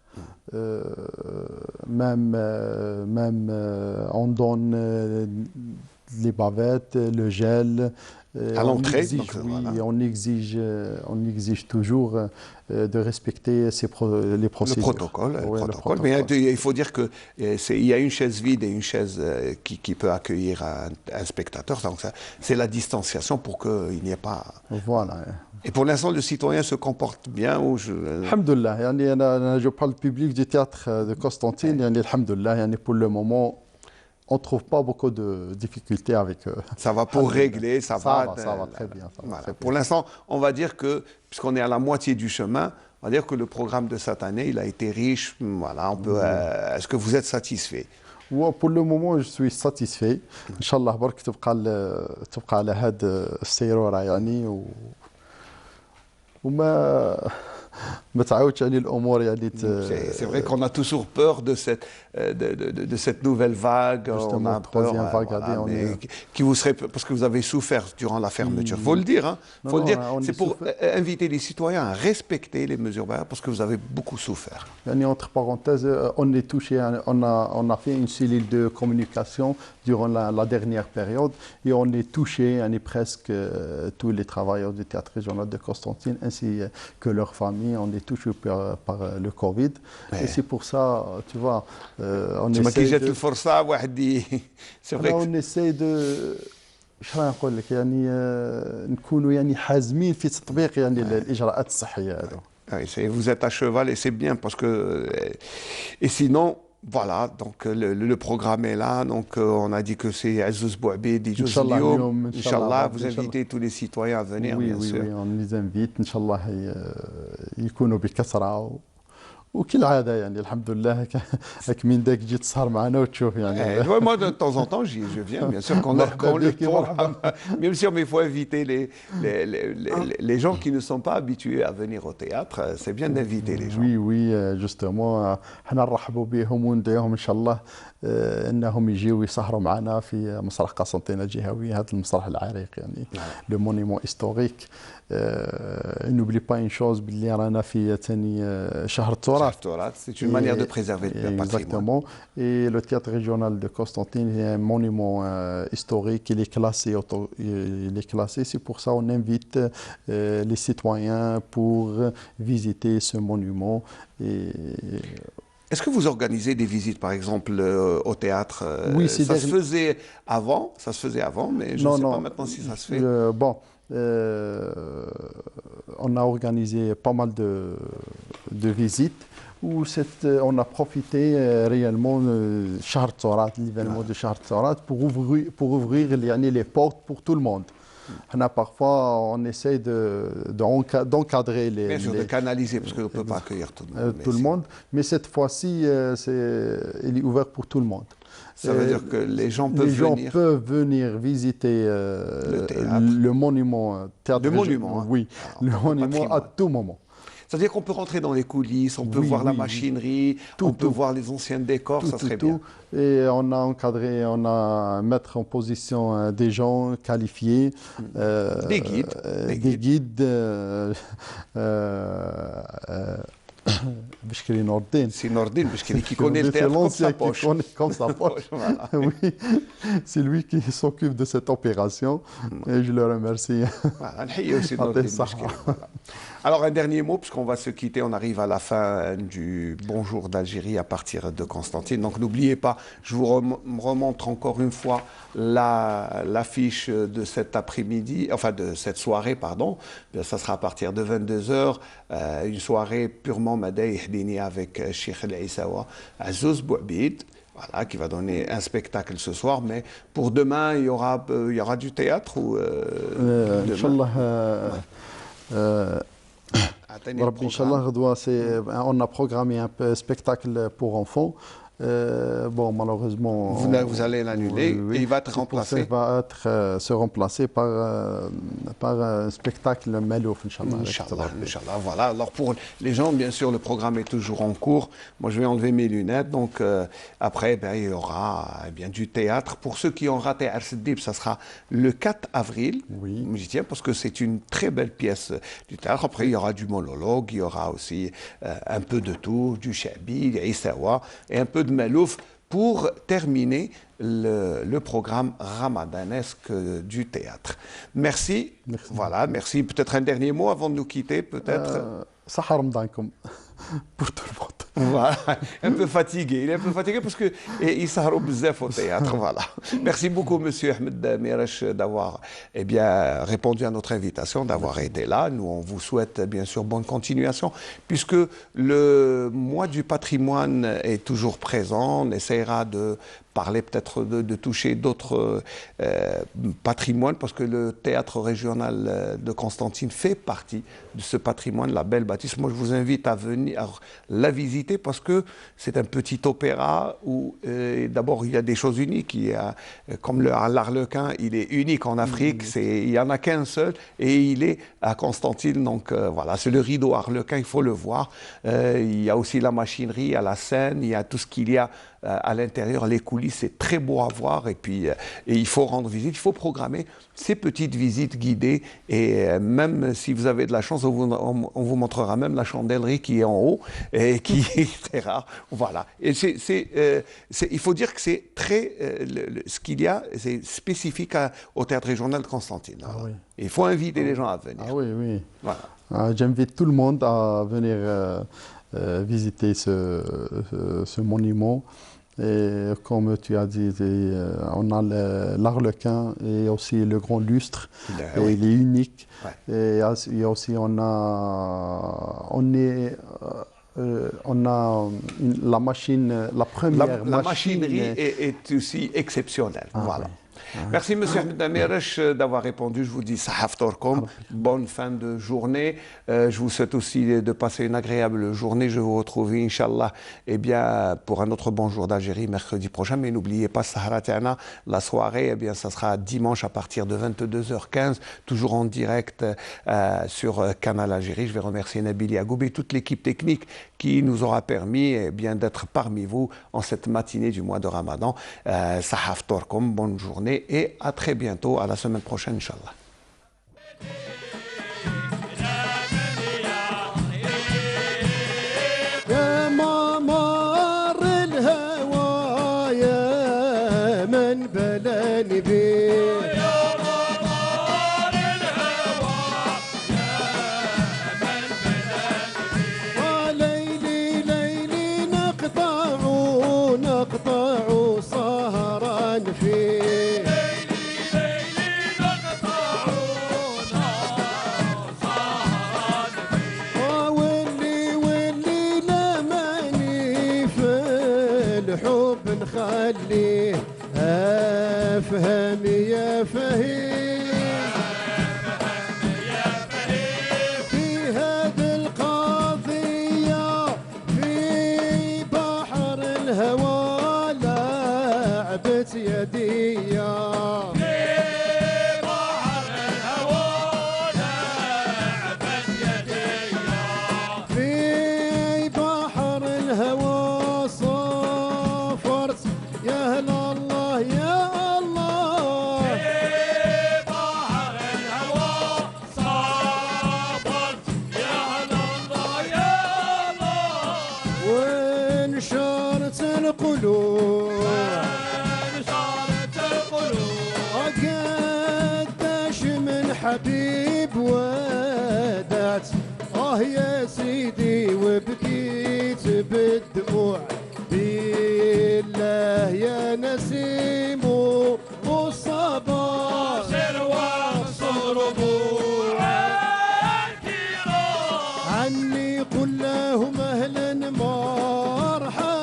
Même on donne les bavettes, le gel. À l'entrée, on exige toujours de respecter les procédures. Le protocole. Mais il faut dire qu'il y a une chaise vide et une chaise qui peut accueillir un spectateur. Donc c'est la distanciation pour qu'il n'y ait pas... Voilà. Et pour l'instant, le citoyen se comporte bien ou Alhamdulillah, je parle public du théâtre de Constantine. Alhamdulillah, pour le moment, on ne trouve pas beaucoup de difficultés avec eux. Ça va pour régler, ça va très bien. Pour l'instant, on va dire que, puisqu'on est à la moitié du chemin, on va dire que le programme de cette année, il a été riche. Voilà, on peut. Est-ce que vous êtes satisfait? Pour le moment, je suis satisfait. Inch'Allah, برك تبقى على هذا السيرورة يعني وما C'est vrai qu'on a toujours peur de cette nouvelle vague. Justement, on a troisième vague, qui vous serait, parce que vous avez souffert durant la fermeture. Il faut le dire. Hein. C'est pour inviter les citoyens à respecter les mesures barrières parce que vous avez beaucoup souffert. Entre parenthèses, on est touché, on a fait une cellule de communication durant la dernière période et on est touché, presque tous les travailleurs du théâtre régional de Constantine ainsi que leurs familles. On est touché par le Covid. Et c'est pour ça, tu vois, on essaie de... C'est vrai on essaie de... نقول لك نكونوا حازمين في تطبيق الإجراءات الصحية هذو. Vous êtes à cheval et c'est bien parce que... Et sinon... Voilà, donc le programme est là. Donc on a dit que c'est Azouz Bouabid, Inch'Allah, vous invitez tous les citoyens à venir, bien sûr. Oui, on les invite, Inch'Allah, يكونوا بكثرة. وكالعادة الحمد لله من داك تجي تسهر معنا وتشوف Moi, de temps en temps, je viens, bien sûr, quand le programme... Bien sûr, mais il faut inviter les gens qui ne sont pas habitués à venir au théâtre. C'est bien d'inviter les gens. Oui, justement. حنا نرحبوا بهم وندعوهم إن شاء الله انهم يجيوا يسهروا معنا في مسرح قسنطينة الجهوي هذا المسرح العريق لو مونيمون هيستوريك. N'oublie pas une chose, باللي رانا في ثاني شهر التراث. C'est une manière de préserver le patrimoine. Exactement. Et le théâtre régional de Constantine est un monument historique. Il est classé. C'est pour ça qu'on invite les citoyens pour visiter ce monument. Est-ce que vous organisez des visites, par exemple, au théâtre? Oui, ça se faisait avant, mais je ne sais pas maintenant si ça se fait. On a organisé pas mal de visites où on a profité réellement de Shahr Tawrat, l'événement de Shahr Tawrat, pour ouvrir les portes pour tout le monde. Parfois, on essaie d'encadrer Bien sûr, de canaliser, parce qu'on ne peut pas accueillir tout le monde. Mais cette fois-ci, il est ouvert pour tout le monde. Ça veut dire que les gens peuvent venir visiter le monument. Le monument. Oui, le monument à tout moment. C'est-à-dire qu'on peut rentrer dans les coulisses, on peut voir la machinerie, on peut voir les anciens décors, ça serait bien. Et on a encadré, on a mettre en position des gens qualifiés, des guides. Bishkiri Nordin. C'est Nordin Bishkiri qui connaît le théâtre comme sa poche. Comme sa poche. Oui, c'est lui qui s'occupe de cette opération et je le remercie. Alors un dernier mot, puisqu'on va se quitter, on arrive à la fin du Bonjour d'Algérie à partir de Constantine. Donc n'oubliez pas, je vous remontre encore une fois l'affiche de cet après-midi, enfin de cette soirée, pardon. Ça sera à partir de 22h, une soirée purement Madaïh Dini avec Cheikh El Aïsawa, Azouz Bouabid. Voilà, qui va donner un spectacle ce soir, mais pour demain, il y aura du théâtre ou Inch'Allah, on a programmé un spectacle pour enfants Bon, malheureusement, vous allez l'annuler et il va être remplacé. Il va se remplacer par un spectacle Malouf, Inch'Allah. Inch'Allah, voilà. Alors pour les gens, bien sûr, le programme est toujours en cours. Moi, je vais enlever mes lunettes. Donc après, il y aura du théâtre. Pour ceux qui ont raté Ars Dib, ça sera le 4 avril. Oui. J'y tiens parce que c'est une très belle pièce du théâtre. Après, il y aura du monologue, il y aura aussi un peu de tout, du Chabi, du Issawa et un peu de Malouf pour terminer le programme ramadanesque du théâtre. Merci. Voilà, merci. Peut-être un dernier mot avant de nous quitter, peut-être. Sahar Ramadankum pour tout le monde. Voilà, un peu fatigué. Il est un peu fatigué parce qu'il s'arrête bzaf au théâtre. Voilà. Merci beaucoup, Monsieur Ahmed Mirache, d'avoir répondu à notre invitation, d'avoir été là. Nous, on vous souhaite bien sûr bonne continuation, puisque le mois du patrimoine est toujours présent. On essaiera de parler peut-être de toucher d'autres patrimoines, parce que le théâtre régional de Constantine fait partie de ce patrimoine, la belle bâtisse. Moi, je vous invite à venir la visiter, parce que c'est un petit opéra où d'abord il y a des choses uniques. Comme l'Arlequin, il est unique en Afrique, il n'y en a qu'un seul et il est à Constantine. Donc voilà, c'est le rideau Arlequin, il faut le voir. Il y a aussi la machinerie, il y a la scène, il y a tout ce qu'il y a à l'intérieur, les coulisses, c'est très beau à voir. Et puis il faut rendre visite, il faut programmer ces petites visites guidées. Et même si vous avez de la chance, on vous montrera même la chandellerie qui est en haut et qui est très rare. Voilà. Et il faut dire que c'est très, ce qu'il y a, c'est spécifique au théâtre régional de Constantine. Ah oui. Il faut inviter les gens à venir. Ah oui, oui. Voilà. J'invite tout le monde à venir visiter ce monument. Et comme tu as dit, on a l'Arlequin et aussi le Grand Lustre, et il est unique. Ouais. Et aussi on a la machine, la première la machinerie est aussi exceptionnelle. Voilà. Oui. Merci M. Ahmed Mirache d'avoir répondu. Je vous dis Sahaf Torkom, bonne fin de journée. Je vous souhaite aussi de passer une agréable journée. Je vous retrouve, Inch'Allah, pour un autre bonjour d'Algérie mercredi prochain. Mais n'oubliez pas, Saharatiana, la soirée, ça sera dimanche à partir de 22h15, toujours en direct sur Canal Algérie. Je vais remercier Nabil Yagoub et toute l'équipe technique qui nous aura permis d'être parmi vous en cette matinée du mois de Ramadan. Sahaf Torkom, bonne journée. Et à très bientôt, à la semaine prochaine, Inch'Allah. خليه افهم يا فهيم في هذه القضية في بحر الهوى لعبت يدي حبيب ودعت يا سيدي وبكيت بالدموع بالله يا نسيم والصباح واقصر عني قل لهم اهلا مرحبا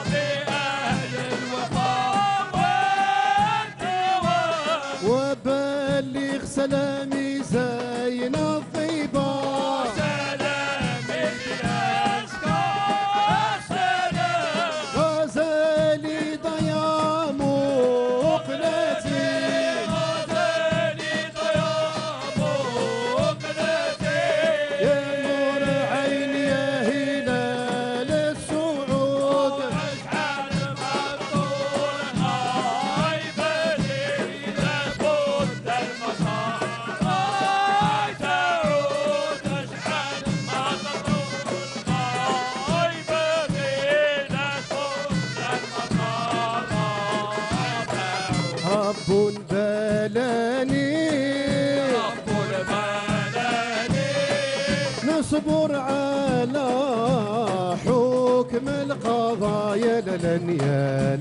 باهل الوفاء وبلغ سلامي زين الطيبة سلامي أزكى سلام واصبر على حكم القضايا لن يا